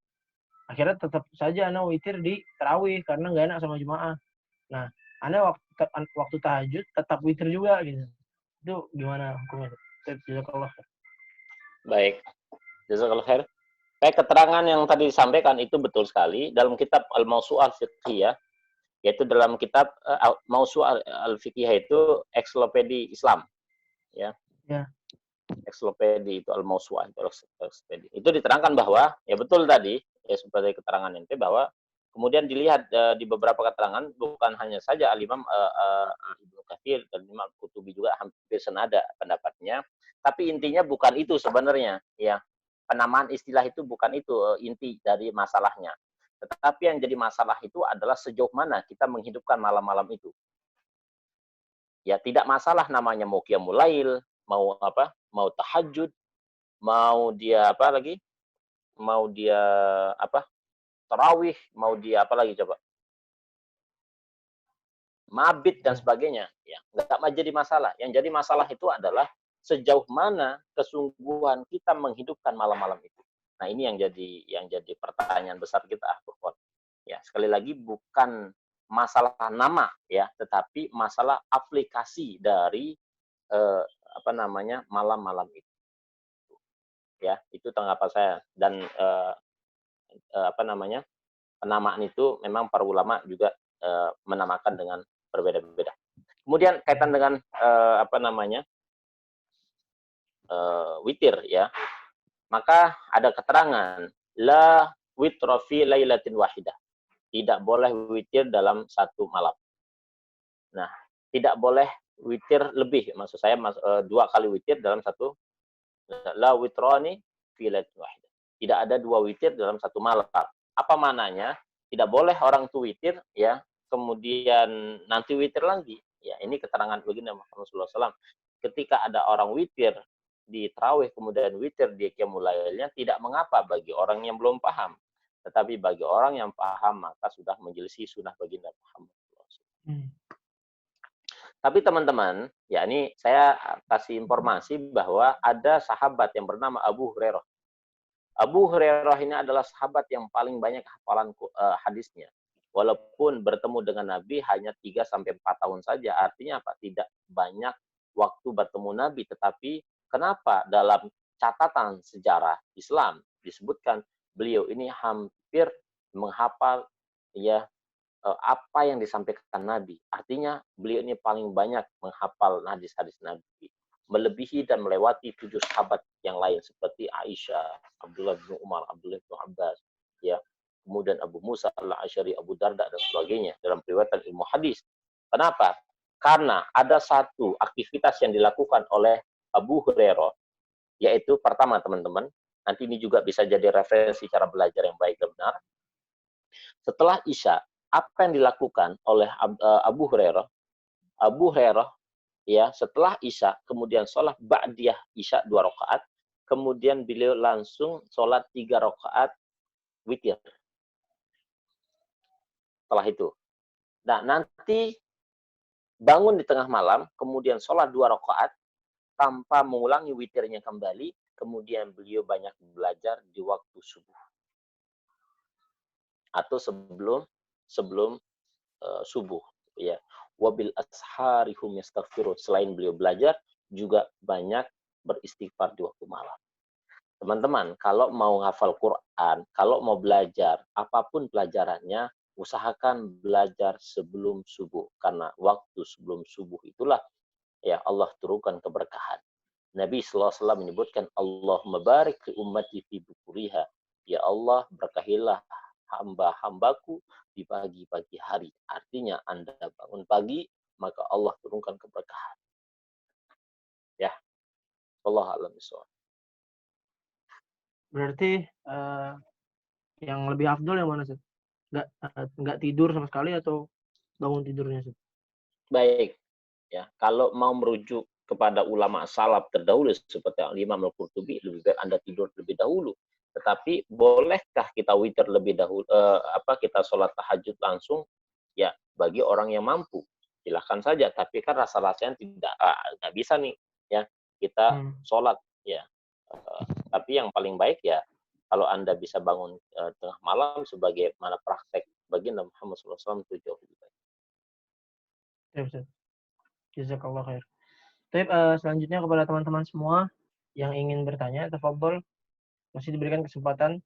Akhirnya tetap saja ana witir di tarawih karena nggak enak sama jemaah. Nah, ana waktu tahajud tetap witir juga gitu. Itu gimana hukumnya? Jazakallah. Baik. Jazakallah khair. Kayak keterangan yang tadi disampaikan itu betul sekali dalam kitab Al-Mawsu'ah Al-Fiqhiyah, yaitu dalam kitab Mawsu'ah Al-Fiqhiyah itu Ensiklopedia Islam, ya. Ya. Ensiklopedia itu Al-Mawsu'ah itu diterangkan bahwa ya betul tadi ya seperti keterangan ente bahwa kemudian dilihat di beberapa keterangan bukan hanya saja Al-Imam Ibnu Katsir dan Imam Qurtubi juga hampir senada pendapatnya, tapi intinya bukan itu sebenarnya, ya. Penamaan istilah itu bukan itu inti dari masalahnya. Tetapi yang jadi masalah itu adalah sejauh mana kita menghidupkan malam-malam itu. Ya tidak masalah namanya mau qiyamul lail, mau apa? Mau tahajud, mau dia apa lagi? Mau dia apa? Tarawih, mau dia apa lagi coba? Mabit dan sebagainya, ya. Enggak jadi masalah. Yang jadi masalah itu adalah sejauh mana kesungguhan kita menghidupkan malam-malam itu. Nah, ini yang jadi pertanyaan besar kita, Akhwat. Ya, sekali lagi bukan masalah nama ya, tetapi masalah aplikasi dari apa namanya malam-malam itu. Ya, itu tanggapan saya dan apa namanya? Penamaan itu memang para ulama juga menamakan dengan berbeda-beda. Kemudian kaitan dengan apa namanya? Witir ya. Maka ada keterangan la witra fi lailatin wahidah. Tidak boleh witir dalam satu malam. Nah, tidak boleh witir lebih. Maksud saya 2 kali witir dalam satu la witrani fi lailatin wahidah. Tidak ada 2 witir dalam satu malam. Apa mananya? Tidak boleh orang itu witir ya, kemudian nanti witir lagi. Ya, ini keterangan begini Rasulullah SAW. Ketika ada orang witir di tarawih kemudian witir di qiyamul lailnya tidak mengapa bagi orang yang belum paham, tetapi bagi orang yang paham maka sudah menyelisih sunnah baginda Muhammad. Tapi teman-teman, ya ini saya kasih informasi bahwa ada sahabat yang bernama Abu Hurairah. Abu Hurairah ini adalah sahabat yang paling banyak hafalan hadisnya. Walaupun bertemu dengan Nabi hanya 3-4 tahun saja, artinya apa? Tidak banyak waktu bertemu Nabi, tetapi kenapa dalam catatan sejarah Islam disebutkan beliau ini hampir menghafal ya apa yang disampaikan Nabi. Artinya beliau ini paling banyak menghafal hadis-hadis Nabi, melebihi dan melewati 7 sahabat yang lain seperti Aisyah, Abdullah bin Umar, Abdullah bin Abbas, ya. Kemudian Abu Musa al-Asy'ari, Abu Darda dan sebagainya dalam riwayat ilmu hadis. Kenapa? Karena ada satu aktivitas yang dilakukan oleh Abu Hurairah, yaitu pertama teman-teman, nanti ini juga bisa jadi referensi cara belajar yang baik dan benar. Setelah Isya, apa yang dilakukan oleh Abu Hurairah? Abu Hurairah ya setelah Isya kemudian sholat ba'diyah Isya 2 rakaat, kemudian beliau langsung sholat 3 rakaat witir. Setelah itu. Nah, nanti bangun di tengah malam, kemudian sholat 2 rakaat tanpa mengulangi witirnya kembali, kemudian beliau banyak belajar di waktu subuh. Atau sebelum subuh, ya. Wabil asharihum yastaghfirun. Selain beliau belajar, juga banyak beristighfar di waktu malam. Teman-teman, kalau mau hafal Quran, kalau mau belajar, apapun pelajarannya, usahakan belajar sebelum subuh. Karena waktu sebelum subuh itulah ya Allah turunkan keberkahan. Nabi SAW menyebutkan, Allahumma barik li ummati fi bukuriha. Ya Allah, berkahilah hamba-hambaku di pagi-pagi hari. Artinya Anda bangun pagi, maka Allah turunkan keberkahan. Ya. Allah a'lam bishawab. Berarti yang lebih afdol yang mana sih? Nggak tidur sama sekali atau bangun tidurnya sih? Baik, ya kalau mau merujuk kepada ulama salaf terdahulu seperti Imam Al-Qurtubi, lebih baik Anda tidur lebih dahulu. Tetapi bolehkah kita witir lebih dahulu? Kita sholat tahajud langsung? Ya, bagi orang yang mampu, silahkan saja. Tapi kan rasa-rasanya nggak bisa nih, ya kita sholat, ya Tapi yang paling baik ya kalau Anda bisa bangun tengah malam sebagaimana praktek baginda Muhammad SAW itu jauh lebih baik. Ya, Ustaz. Jazakallah khair. Baik, selanjutnya kepada teman-teman semua yang ingin bertanya, tafadhol, masih diberikan kesempatan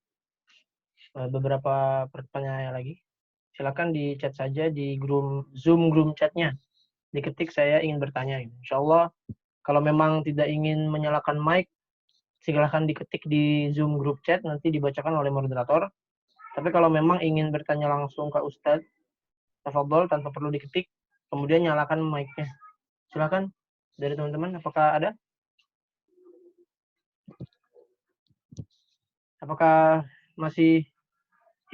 beberapa pertanyaan lagi. Silakan di chat saja di Zoom group chatnya. Diketik saya ingin bertanya. Insya Allah, kalau memang tidak ingin menyalakan mic, silahkan diketik di Zoom group chat, nanti dibacakan oleh moderator. Tapi kalau memang ingin bertanya langsung ke Ustadz, tafadhol tanpa perlu diketik, kemudian nyalakan mic-nya. Silakan dari teman-teman, apakah ada? Apakah masih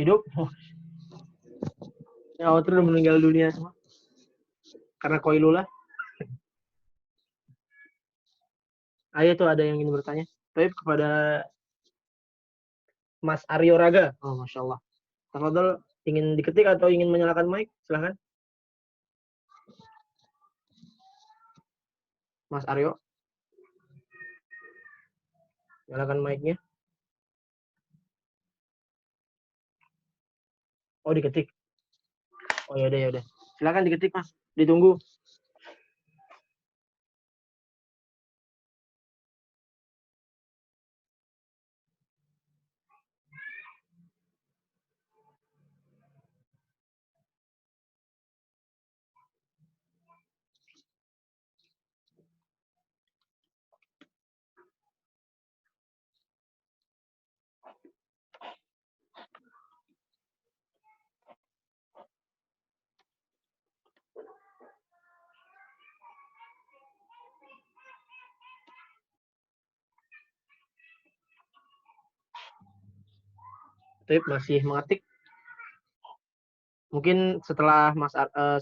hidup? Ya, udah meninggal dunia semua. Karena koilulah. Ayo tuh ada yang ingin bertanya. Baik, kepada Mas Aryo Raga. Oh, Masya Allah. Tafadhol, ingin diketik atau ingin menyalakan mic? Silahkan. Mas Aryo. Nyalakan mic-nya. Oh, diketik. Oh, yaudah, yaudah. Silakan diketik, Mas. Ditunggu. Tip masih mengetik. Mungkin setelah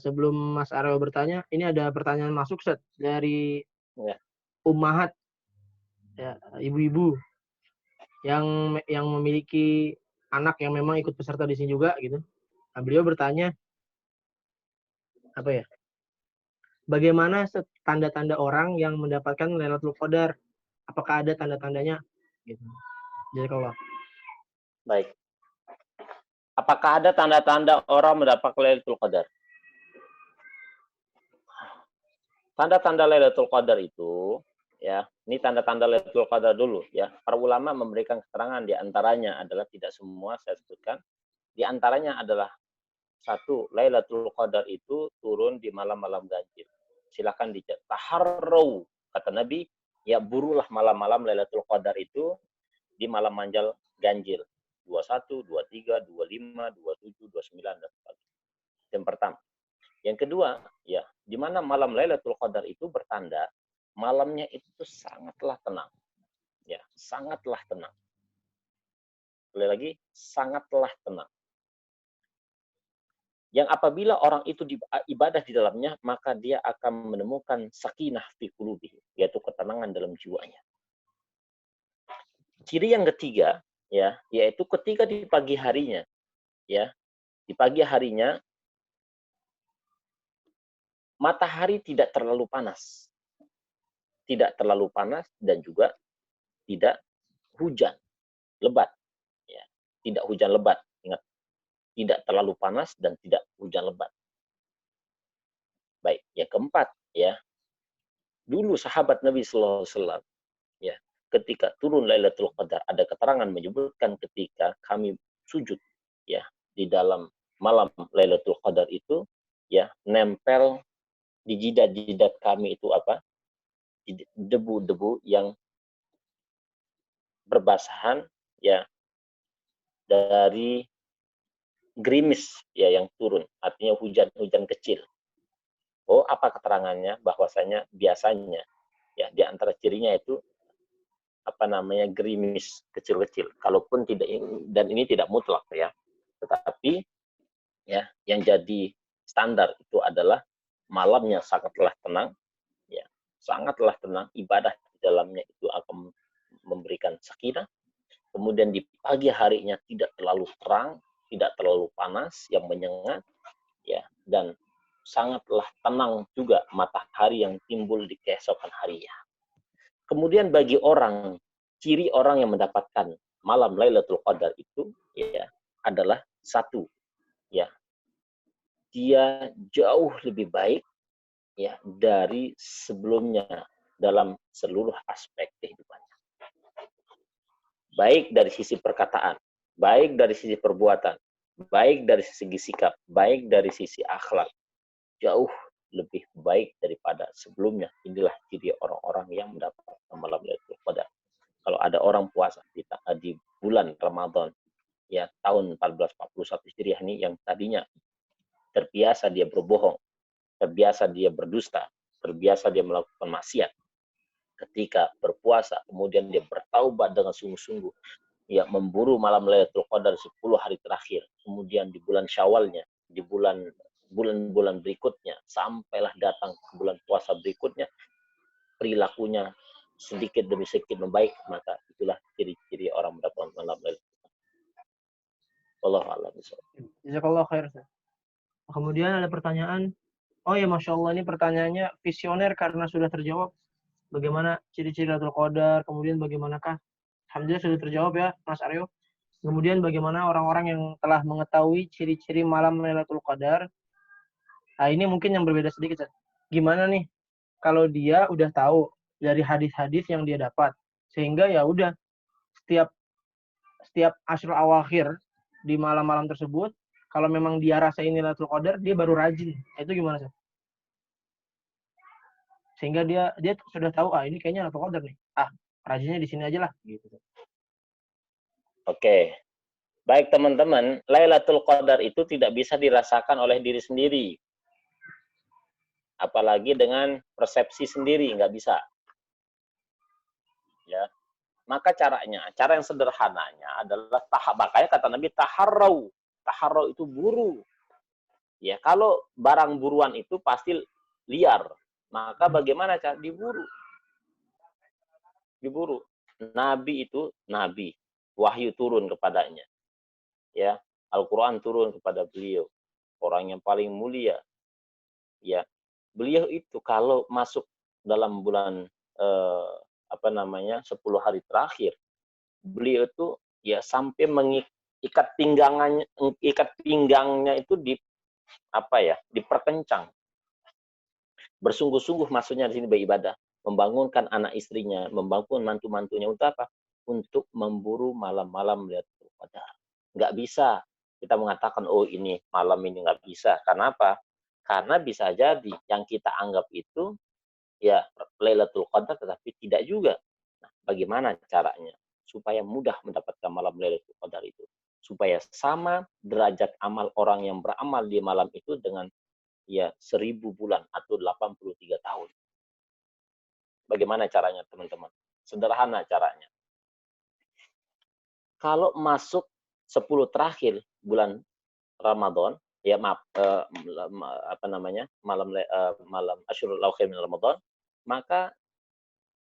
sebelum Mas Aryo bertanya, ini ada pertanyaan masuk set dari ummahat, ya, ibu-ibu yang memiliki anak yang memang ikut peserta di sini juga gitu. Nah, beliau bertanya apa ya? Bagaimana tanda-tanda orang yang mendapatkan Lailatul Qadar? Apakah ada tanda-tandanya? Gitu. Jazakallah. Baik. Apakah ada tanda-tanda orang mendapat Lailatul Qadar? Tanda-tanda Lailatul Qadar itu, ya, ini tanda-tanda Lailatul Qadar dulu, ya. Para ulama memberikan keterangan di antaranya adalah tidak semua saya sebutkan. Di antaranya adalah satu, Lailatul Qadar itu turun di malam-malam ganjil. Silakan dicek. Taharrau, kata Nabi, ya burulah malam-malam Lailatul Qadar itu di malam manjal ganjil. 21, 23, 25, 27, 29 dan sebagainya. Yang pertama. Yang kedua, ya, di mana malam Lailatul Qadar itu bertanda malamnya itu sangatlah tenang. Ya, sangatlah tenang. Sekali lagi, sangatlah tenang. Yang apabila orang itu ibadah di dalamnya, maka dia akan menemukan sakinah fi qulubihi, yaitu ketenangan dalam jiwanya. Ciri yang ketiga, ya, yaitu ketika di pagi harinya, ya, di pagi harinya matahari tidak terlalu panas. Tidak terlalu panas dan juga tidak hujan lebat. Ya, tidak hujan lebat. Ingat, tidak terlalu panas dan tidak hujan lebat. Baik, yang keempat, ya. Dulu sahabat Nabi sallallahu alaihi wasallam, ya, ketika turun Lailatul Qadar, ada keterangan menyebutkan ketika kami sujud, ya, di dalam malam Lailatul Qadar itu, ya, nempel di jidat-jidat kami itu apa? Debu-debu yang berbasahan, ya, dari gerimis, ya, yang turun, artinya hujan-hujan kecil. Oh, apa keterangannya? Bahwasanya biasanya, ya, di antara cirinya itu apa namanya, gerimis kecil-kecil. Kalaupun tidak, dan ini tidak mutlak, ya, tetapi, ya, yang jadi standar itu adalah malamnya sangatlah tenang, ya, sangatlah tenang, ibadah di dalamnya itu akan memberikan sakinah. Kemudian di pagi harinya tidak terlalu terang, tidak terlalu panas yang menyengat, ya, dan sangatlah tenang juga matahari yang timbul di keesokan harinya. Kemudian bagi orang ciri orang yang mendapatkan malam Lailatul Qadar itu ya adalah satu, ya, dia jauh lebih baik ya dari sebelumnya dalam seluruh aspek kehidupannya. Baik dari sisi perkataan, baik dari sisi perbuatan, baik dari segi sikap, baik dari sisi akhlak, jauh lebih baik daripada sebelumnya. Inilah ciri orang-orang yang mendapatkan malam Lailatul Qadar. Kalau ada orang puasa di bulan Ramadan, ya tahun 1441 Hijriah ini yang tadinya terbiasa dia berbohong, terbiasa dia berdusta, terbiasa dia melakukan maksiat. Ketika berpuasa, kemudian dia bertaubat dengan sungguh-sungguh, ya memburu malam Lailatul Qadar 10 hari terakhir, kemudian di bulan Syawalnya, di bulan-bulan berikutnya, sampailah datang ke bulan puasa berikutnya, perilakunya sedikit demi sedikit membaik, maka itulah ciri-ciri orang mendapatkan malam Lailatul Qadar. Wallahu a'lam bishawab. Jazakallah khair. Kemudian ada pertanyaan, oh ya Masya Allah, ini pertanyaannya visioner karena sudah terjawab. Bagaimana ciri-ciri Lailatul Qadar, kemudian bagaimanakah? Alhamdulillah sudah terjawab ya Mas Aryo. Kemudian bagaimana orang-orang yang telah mengetahui ciri-ciri malam Lailatul Qadar. Nah ini mungkin yang berbeda sedikit. Gimana nih kalau dia udah tahu dari hadis-hadis yang dia dapat, sehingga ya udah setiap Ashrul Awakhir di malam-malam tersebut, kalau memang dia rasa ini Lailatul Qadar, dia baru rajin. Itu gimana sih? Sehingga dia sudah tahu, ini kayaknya Lailatul Qadar nih. Rajinnya di sini aja lah gitu. Oke. Baik teman-teman, Lailatul Qadar itu tidak bisa dirasakan oleh diri sendiri. Apalagi dengan persepsi sendiri, nggak bisa. Ya. Maka cara yang sederhananya adalah makanya kata Nabi taharrau. Taharrau itu buru. Ya, kalau barang buruan itu pasti liar. Maka bagaimana cara diburu? Diburu. Nabi itu nabi, wahyu turun kepadanya. Ya, Al-Qur'an turun kepada beliau. Orang yang paling mulia. Ya. Beliau itu kalau masuk dalam bulan 10 hari terakhir, beliau itu ya sampai mengikat pinggangnya itu diperkencang. Bersungguh-sungguh maksudnya di sini beribadah, membangunkan anak istrinya, membangun mantu-mantunya untuk apa? Untuk memburu malam-malam Lailatul Qadar. Nggak bisa kita mengatakan ini malam ini nggak bisa. Karena apa? Karena bisa jadi yang kita anggap itu ya Lailatul Qadar tetapi tidak juga. Nah, bagaimana caranya supaya mudah mendapatkan malam Lailatul Qadar itu? Supaya sama derajat amal orang yang beramal di malam itu dengan ya 1000 bulan atau 83 tahun. Bagaimana caranya teman-teman? Sederhana caranya. Kalau masuk 10 terakhir bulan Ramadan, ya malam Asyurul Awakhir min Ramadan, maka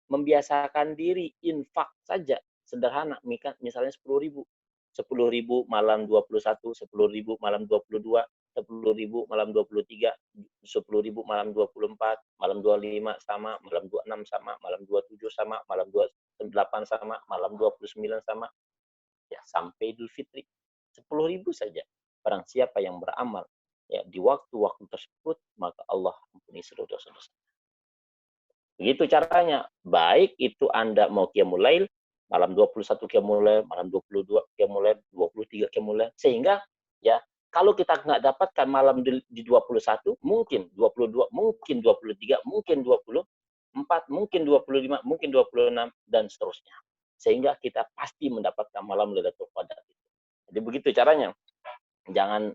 membiasakan diri infak saja sederhana, misalnya 10.000. 10.000 malam 21, 10.000 malam 22, 10.000 malam 23, 10.000 malam 24, malam 25 sama, malam 26 sama, malam 27 sama, malam 28 sama, malam 29 sama. Ya, sampai Idul Fitri. 10.000 saja. Barang siapa yang beramal ya di waktu-waktu tersebut, maka Allah ampuni seluruh dosa-dosa. Begitu caranya. Baik itu Anda mau qiyamul lail, malam 21 qiyamul lail, malam 22 qiyamul lail, 23 qiyamul lail, sehingga ya kalau kita nggak dapatkan malam di 21, mungkin 22, mungkin 23, mungkin 24, mungkin 25, mungkin 26 dan seterusnya. Sehingga kita pasti mendapatkan malam Lailatul Qadar. Jadi begitu caranya. Jangan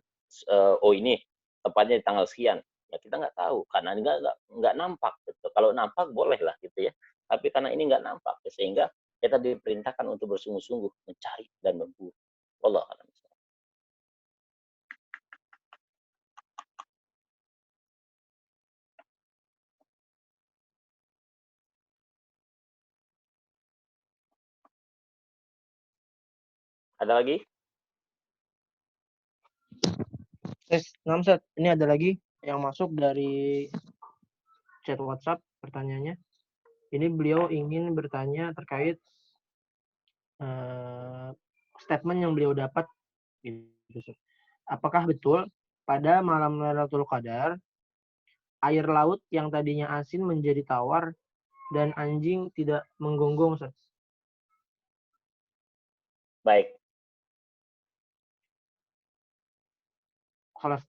ini tepatnya di tanggal sekian. Ya kita nggak tahu karena nggak nampak gitu. Kalau nampak boleh lah gitu ya. Tapi karena ini nggak nampak sehingga kita diperintahkan untuk bersungguh-sungguh mencari dan memburu. Wallahu a'lam. Ada lagi? Namsat, ini ada lagi yang masuk dari chat WhatsApp pertanyaannya. Ini beliau ingin bertanya terkait statement yang beliau dapat gitu. Apakah betul pada malam Lailatul Qadar air laut yang tadinya asin menjadi tawar dan anjing tidak menggonggong, Ustaz? Baik. Khalas.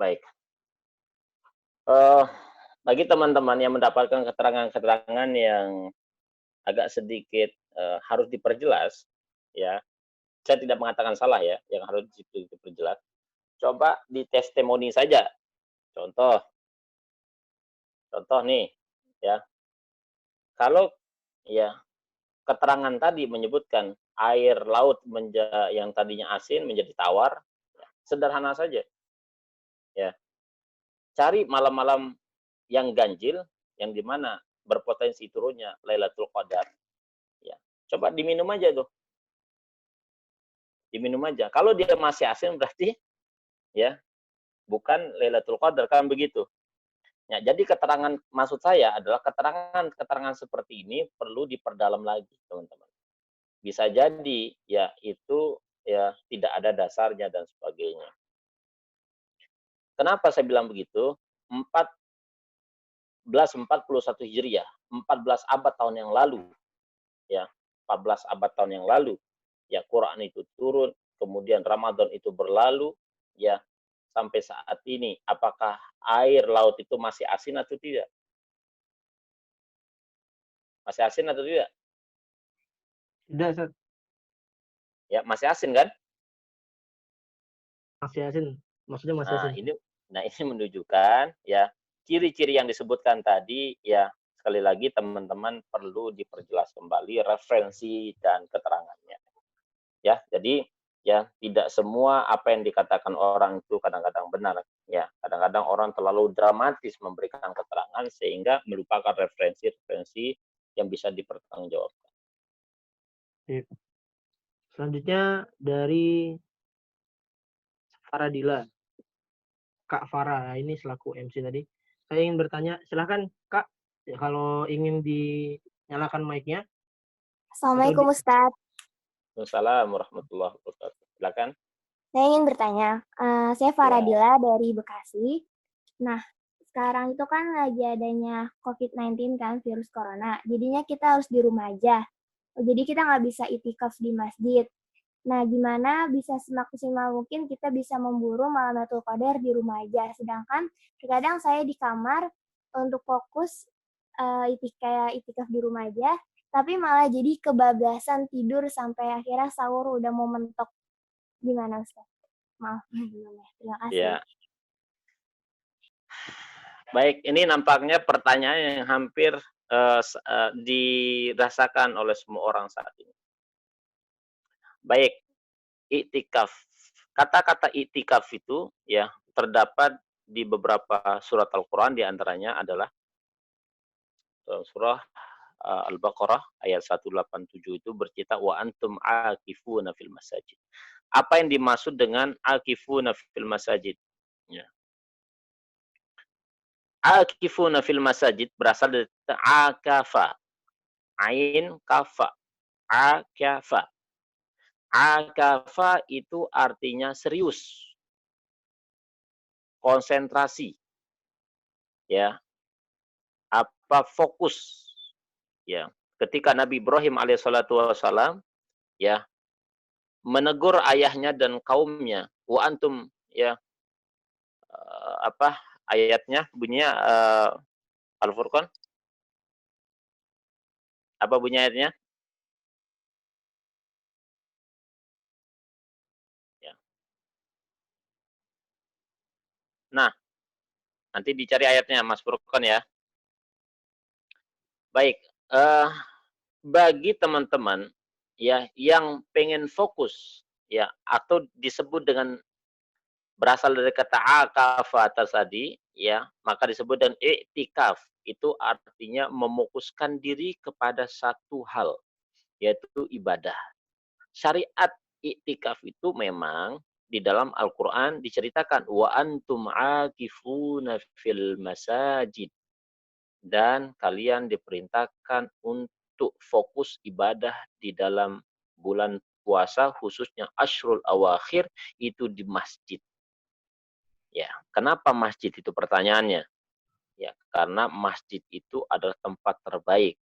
Baik. Bagi teman-teman yang mendapatkan keterangan-keterangan yang agak sedikit harus diperjelas, ya, saya tidak mengatakan salah ya, yang harus diperjelas. Coba di testimoni saja. Contoh nih, ya, kalau ya keterangan tadi menyebutkan air laut yang tadinya asin menjadi tawar, sederhana saja, ya. Cari malam-malam yang ganjil, yang dimana berpotensi turunnya Lailatul Qadar. Ya, coba diminum aja tuh. Diminum aja. Kalau dia masih asin berarti ya bukan Lailatul Qadar, kan begitu. Ya, jadi keterangan maksud saya adalah keterangan seperti ini perlu diperdalam lagi, teman-teman. Bisa jadi ya itu ya tidak ada dasarnya dan sebagainya. Kenapa saya bilang begitu? 1441 Hijriah, 14 abad tahun yang lalu, ya, 14 abad tahun yang lalu, ya Quran itu turun, kemudian Ramadan itu berlalu, ya sampai saat ini, apakah air laut itu masih asin atau tidak? Masih asin atau tidak? Tidak, Ustaz. Ya masih asin kan? Masih asin. Maksudnya masih asin. Ini menunjukkan ya ciri-ciri yang disebutkan tadi, ya sekali lagi teman-teman perlu diperjelas kembali referensi dan keterangannya. Ya, jadi ya tidak semua apa yang dikatakan orang itu kadang-kadang benar. Ya, kadang-kadang orang terlalu dramatis memberikan keterangan sehingga melupakan referensi-referensi yang bisa dipertanggungjawabkan. Selanjutnya dari Faradila. Kak Farah, ini selaku MC tadi. Saya ingin bertanya, silahkan Kak, ya, kalau ingin dinyalakan mic-nya. Assalamualaikum Ustadz. Waalaikumsalam warahmatullahi wabarakatuh. Silakan. Saya ingin bertanya, saya Faradila dari Bekasi. Nah, sekarang itu kan lagi adanya COVID-19 kan, virus corona. Jadinya kita harus di rumah aja. Jadi kita nggak bisa itikaf di masjid. Nah, gimana bisa semaksimal mungkin kita bisa memburu malam Lailatul Qadar di rumah aja. Sedangkan terkadang saya di kamar untuk fokus itikaf di rumah aja, tapi malah jadi kebablasan tidur sampai akhirnya sahur udah mau mentok. Gimana Ustaz? Maaf, terima kasih. Ya. Baik, ini nampaknya pertanyaan yang hampir dirasakan oleh semua orang saat ini. Baik, iktikaf. Kata-kata iktikaf itu ya terdapat di beberapa surat Al-Quran, di antaranya adalah surah Al-Baqarah ayat 187 itu bercerita wa antum akifuna fil masajid. Apa yang dimaksud dengan akifuna fil masajid? Ya. Akifuna fil masajid berasal dari akafa. Ain kafa. Akafa. Akafa itu artinya serius. Konsentrasi. Ya. Apa fokus. Ya. Ketika Nabi Ibrahim alaihissalatu wassalam ya menegur ayahnya dan kaumnya, wa antum ya apa ayatnya bunyinya Al-Furqan. Apa bunyi ayatnya? Ya. Nah, nanti dicari ayatnya Mas Furqan ya. Baik, bagi teman-teman ya yang pengen fokus ya atau disebut dengan berasal dari kata akafa tadi ya, maka disebut dengan iktikaf. Itu artinya memokuskan diri kepada satu hal, yaitu ibadah. Syariat iktikaf itu memang di dalam Al-Qur'an diceritakan wa antum akifuna fil masajid, dan kalian diperintahkan untuk fokus ibadah di dalam bulan puasa khususnya Ashrul Awakhir itu di masjid. Ya, kenapa masjid itu pertanyaannya? Ya, karena masjid itu adalah tempat terbaik.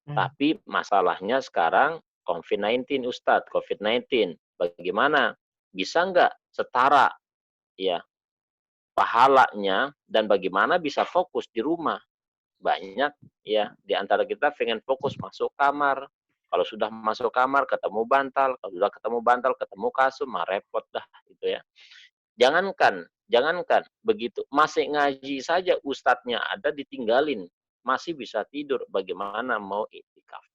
Tapi masalahnya sekarang COVID-19 Ustadz, COVID-19. Bagaimana? Bisa nggak setara ya pahalanya dan bagaimana bisa fokus di rumah? Banyak ya di antara kita pengen fokus masuk kamar. Kalau sudah masuk kamar ketemu bantal, kalau sudah ketemu bantal ketemu kasur, mah repot dah gitu ya. Jangankan begitu, masih ngaji saja ustadznya ada ditinggalin, masih bisa tidur, bagaimana mau iktikaf?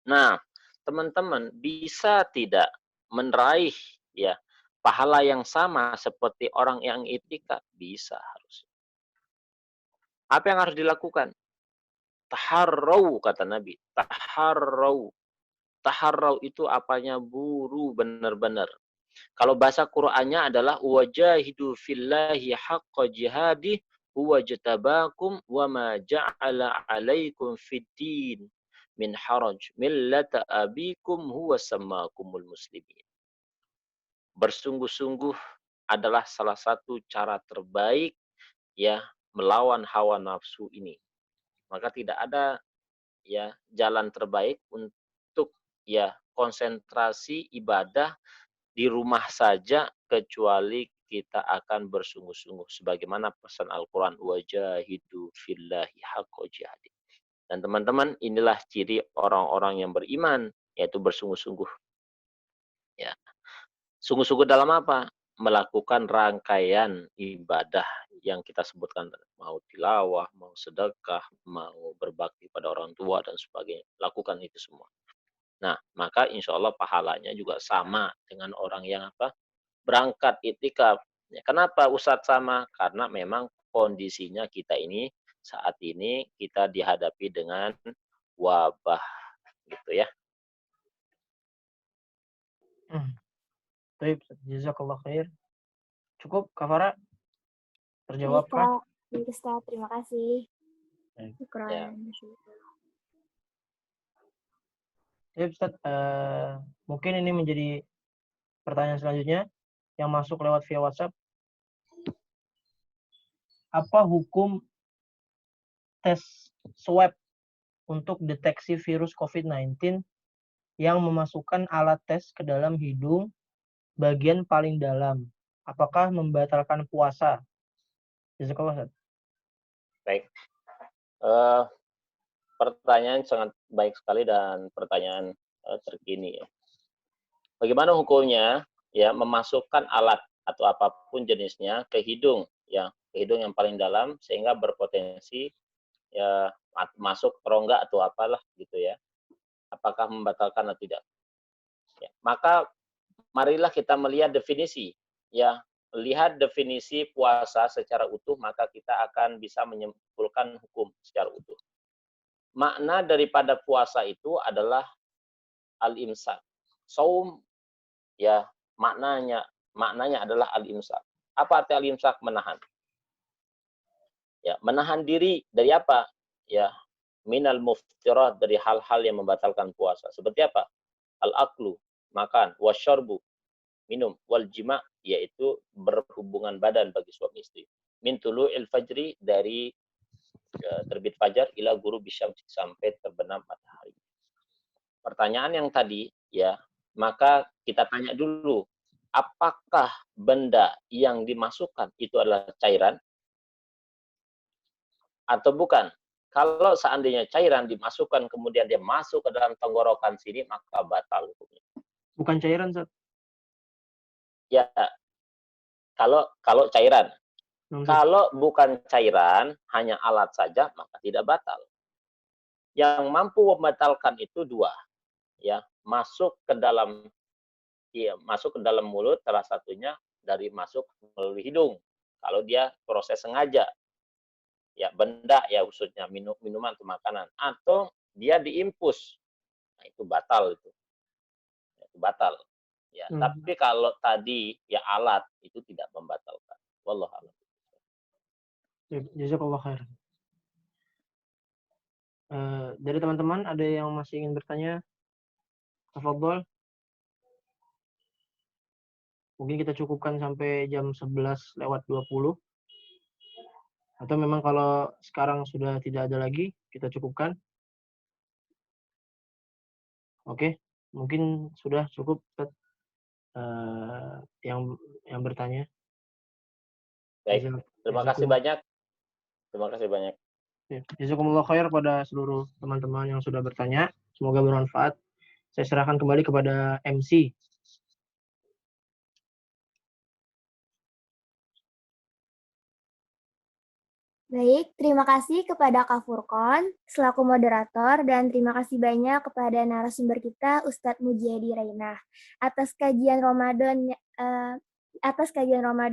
Nah, teman-teman bisa tidak meraih ya pahala yang sama seperti orang yang iktikaf? Bisa harus. Apa yang harus dilakukan? Taharrau kata Nabi. Taharrau. Taharrau itu apanya? Buru benar-benar. Kalau bahasa Qur'annya adalah wajahidu fillahi haqqa jihadi huwa jatabakum wa ma ja'ala 'alaikum fid-din min haraj millata abikum huwa sammakumul muslimin. Bersungguh-sungguh adalah salah satu cara terbaik ya melawan hawa nafsu ini. Maka tidak ada ya jalan terbaik untuk ya konsentrasi ibadah di rumah saja kecuali kita akan bersungguh-sungguh sebagaimana pesan Al-Qur'an wajahidu fillahi haqqa jihadi. Dan teman-teman, inilah ciri orang-orang yang beriman, yaitu bersungguh-sungguh. Ya. Sungguh-sungguh dalam apa? Melakukan rangkaian ibadah yang kita sebutkan, mau tilawah, mau sedekah, mau berbakti pada orang tua dan sebagainya. Lakukan itu semua. Nah, maka insya Allah pahalanya juga sama dengan orang yang apa? Berangkat iktikaf. Ya, kenapa Ustadz sama? Karena memang kondisinya kita ini saat ini kita dihadapi dengan wabah gitu ya. Baik, jazakallah khair. Cukup, Kak Farah? Terjawab, Baik, Kak. Baik, Ustaz. Terima kasih. Ya. Ya, Ustaz, mungkin ini menjadi pertanyaan selanjutnya yang masuk lewat via WhatsApp. Apa hukum tes swab untuk deteksi virus COVID-19 yang memasukkan alat tes ke dalam hidung bagian paling dalam? Apakah membatalkan puasa? Jazakallah. Baik. Pertanyaan sangat baik sekali dan pertanyaan terkini ya. Bagaimana hukumnya ya memasukkan alat atau apapun jenisnya ke hidung ya, ke hidung yang paling dalam sehingga berpotensi ya masuk rongga atau apalah gitu ya. Apakah membatalkan atau tidak? Ya, maka marilah kita melihat definisi ya. Lihat definisi puasa secara utuh maka kita akan bisa menyimpulkan hukum secara utuh. Makna daripada puasa itu adalah al-imsak. Saum ya maknanya adalah al-imsak. Apa arti al-imsak? Menahan. Ya, menahan diri dari apa? Ya, minal muftirat, dari hal-hal yang membatalkan puasa. Seperti apa? Al-aklu, makan, wasyarbu, minum, wal jima, yaitu berhubungan badan bagi suami istri. Min tulu'il fajri, dari terbit fajar ila guru bisyamsi, sampai terbenam matahari. Pertanyaan yang tadi ya, maka kita tanya dulu, apakah benda yang dimasukkan itu adalah cairan atau bukan? Kalau seandainya cairan dimasukkan kemudian dia masuk ke dalam tenggorokan sini, maka batal hukumnya. Bukan cairan, Ustaz. Ya, kalau cairan. Kalau bukan cairan, hanya alat saja, maka tidak batal. Yang mampu membatalkan itu dua, ya, masuk ke dalam mulut, salah satunya dari masuk melalui hidung. Kalau dia proses sengaja, ya benda ya khususnya minuman atau makanan, atau dia diimpus, nah itu batal itu, itu batal. Ya, tapi kalau tadi ya alat itu tidak membatalkan. Wallahu a'lam. Jazakallah khair. Dari teman-teman ada yang masih ingin bertanya? Tafadhol. Mungkin kita cukupkan sampai jam 11:20. Atau memang kalau sekarang sudah tidak ada lagi, kita cukupkan. Oke, mungkin sudah cukup, Ustaz, yang bertanya. Baik, terima kasih banyak. Terima kasih banyak. Jazakumullah khair pada seluruh teman-teman yang sudah bertanya. Semoga bermanfaat. Saya serahkan kembali kepada MC. Baik, terima kasih kepada Kak Furqon selaku moderator dan terima kasih banyak kepada narasumber kita Ustadz Mujiyadi Rainah atas kajian Ramadan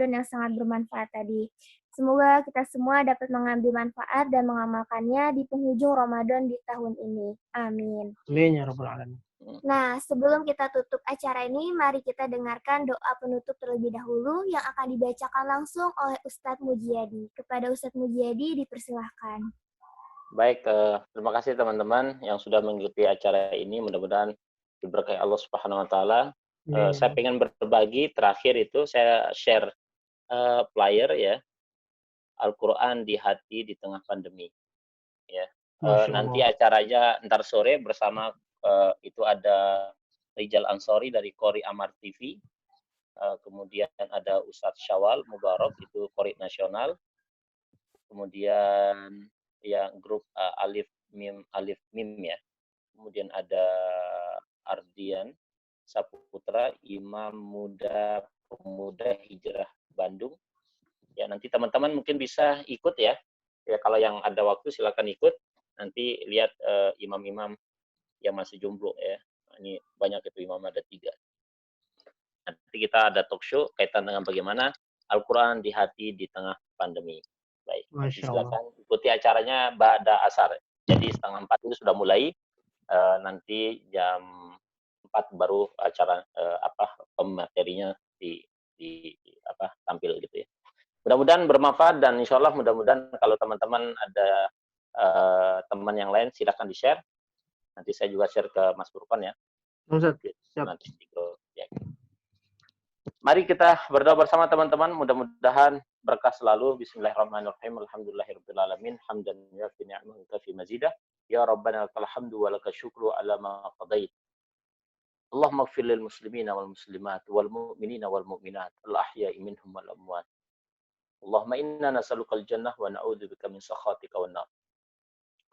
yang sangat bermanfaat tadi. Semoga kita semua dapat mengambil manfaat dan mengamalkannya di penghujung Ramadan di tahun ini. Amin. Amin ya rabbal alamin. Nah, sebelum kita tutup acara ini, mari kita dengarkan doa penutup terlebih dahulu yang akan dibacakan langsung oleh Ustadz Mujiyadi. Kepada Ustadz Mujiyadi, dipersilahkan. Baik, terima kasih teman-teman yang sudah mengikuti acara ini. Mudah-mudahan diberkahi Allah Subhanahu Wa Taala. Saya ingin berbagi, terakhir itu saya share flyer ya, Al-Quran di hati di tengah pandemi. Ya, nanti acaranya ntar sore bersama itu ada Rijal Ansori dari Qori Amar TV, kemudian ada Ustadz Syawal Mubarak itu Qori Nasional, kemudian ya grup Alif Mim ya, kemudian ada Ardian Saputra Imam Muda Pemuda Hijrah Bandung. Ya nanti teman-teman mungkin bisa ikut ya. Ya kalau yang ada waktu silakan ikut. Nanti lihat imam-imam yang masih jomblo ya. Ini banyak itu imam, ada 3. Nanti kita ada talk show kaitan dengan bagaimana Al-Quran di hati di tengah pandemi. Baik, silakan ikuti acaranya ba'da asar. Jadi 3:30 itu sudah mulai. Nanti jam 4 baru acara pematerinya tampil gitu ya. Mudah-mudahan bermanfaat dan insya Allah mudah-mudahan kalau teman-teman ada teman yang lain silakan di-share. Nanti saya juga share ke Mas Furqon ya. Nanti ya. Mari kita berdoa bersama teman-teman. Mudah-mudahan berkah selalu. Bismillahirrahmanirrahim. Alhamdulillahirabbil alamin. Hamdan yafi ni'mahu kafi mazidah. Ya Rabbana lakal hamdu wa lakal syukru ala ma qadait. Allahumma ighfir lil muslimina wal muslimat wal mu'minina wal mu'minat al ahya'i minhum wal amwat. Allahumma inna nas'alukal jannah wa na'udzubika min sakhatika wan nar.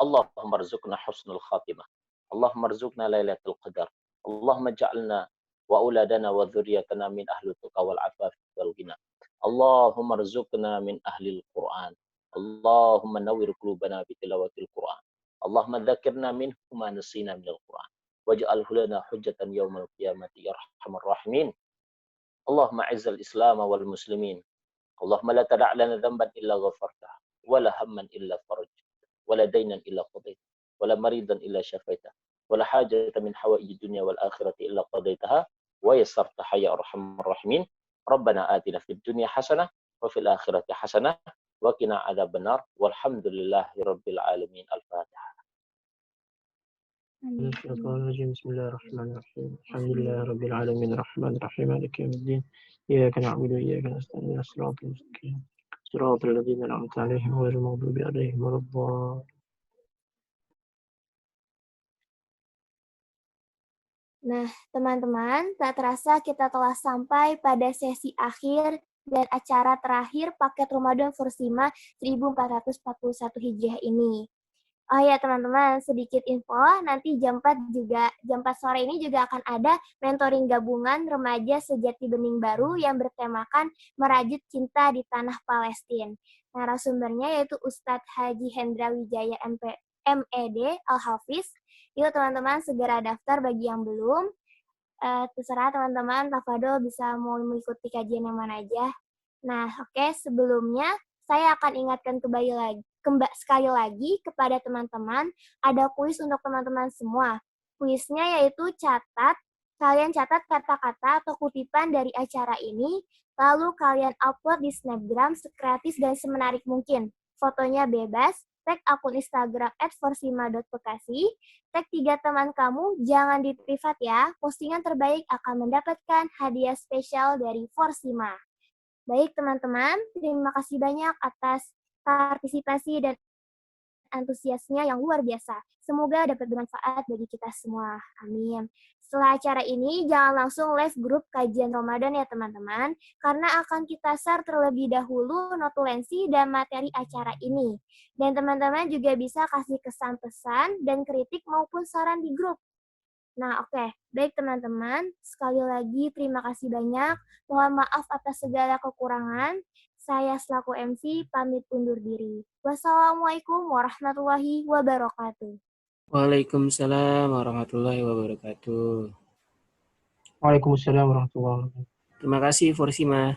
Allahumma rzuqna husnul khatimah. Allahumma rzuqna lailatul qadar. Allahumma ja'alna wa auladana wa dzurriyyatana min ahli tuqa wal afaf wal ghina. Allahumma rzuqna min ahli al-Qur'an. Allahumma nawwir qulubana bi tilawatil Qur'an. Allahumma dzakirna minhu ma nasina min al-Qur'an. Waj'alhu lana hujjatan yaumal qiyamati ya arhamar rahimin. Allahumma izzal Islam wal muslimin. Allahumma la tada' lana dhanban illa ghafartah, wala hamman illa faraj, wala daynan illa qadait, wala maridan illa syafaitah, wala hajatan min hawaiji dunya wal akhirati illa qadaitaha wa yassartaha ya arhamar rahimin. Rabbana atina fid dunya hasanah wa fil akhirati hasanah wa qina adzabannar. Walhamdulillahi rabbil alamin. Al-Fatihah. Bismillahirrahmanirrahim. Alhamdulillahi rabbil alamin arrahmanir rahim maliki yaumiddin. إياك نعبد وإياك نستعين الصراط المستقيم صراط الذين أنعمت عليهم غير المغضوب عليهم ولا الضالين. Nah, teman-teman, tak terasa kita telah sampai pada sesi akhir dan acara terakhir paket Ramadan Fursima 1441 Hijriah ini. Oh ya teman-teman, sedikit info, nanti jam 4 sore ini juga akan ada mentoring gabungan remaja sejati bening baru yang bertemakan merajut cinta di tanah Palestina. Narasumbernya yaitu Ustadz Haji Hendra Wijaya MED Al-Hafiz. Yuk teman-teman segera daftar bagi yang belum. Terserah teman-teman, tafadhol bisa mau mengikuti kajian yang mana aja. Nah, oke, sebelumnya saya akan ingatkan sekali lagi kepada teman-teman, ada kuis untuk teman-teman semua. Kuisnya yaitu kalian catat kata-kata atau kutipan dari acara ini, lalu kalian upload di Snapgram sekreatif dan semenarik mungkin. Fotonya bebas, tag akun Instagram @forsima.bekasi, tag 3 teman kamu, jangan di privat ya. Postingan terbaik akan mendapatkan hadiah spesial dari Forsima. Baik teman-teman, terima kasih banyak atas partisipasi dan antusiasnya yang luar biasa. Semoga dapat bermanfaat bagi kita semua. Amin. Setelah acara ini, jangan langsung live grup kajian Ramadan ya teman-teman, karena akan kita share terlebih dahulu notulensi dan materi acara ini. Dan teman-teman juga bisa kasih kesan pesan dan kritik maupun saran di grup. Nah, oke. Baik teman-teman, sekali lagi terima kasih banyak. Mohon maaf atas segala kekurangan. Saya selaku MC pamit undur diri. Wassalamualaikum warahmatullahi wabarakatuh. Waalaikumsalam warahmatullahi wabarakatuh. Waalaikumsalam warahmatullahi wabarakatuh. Terima kasih Forsima.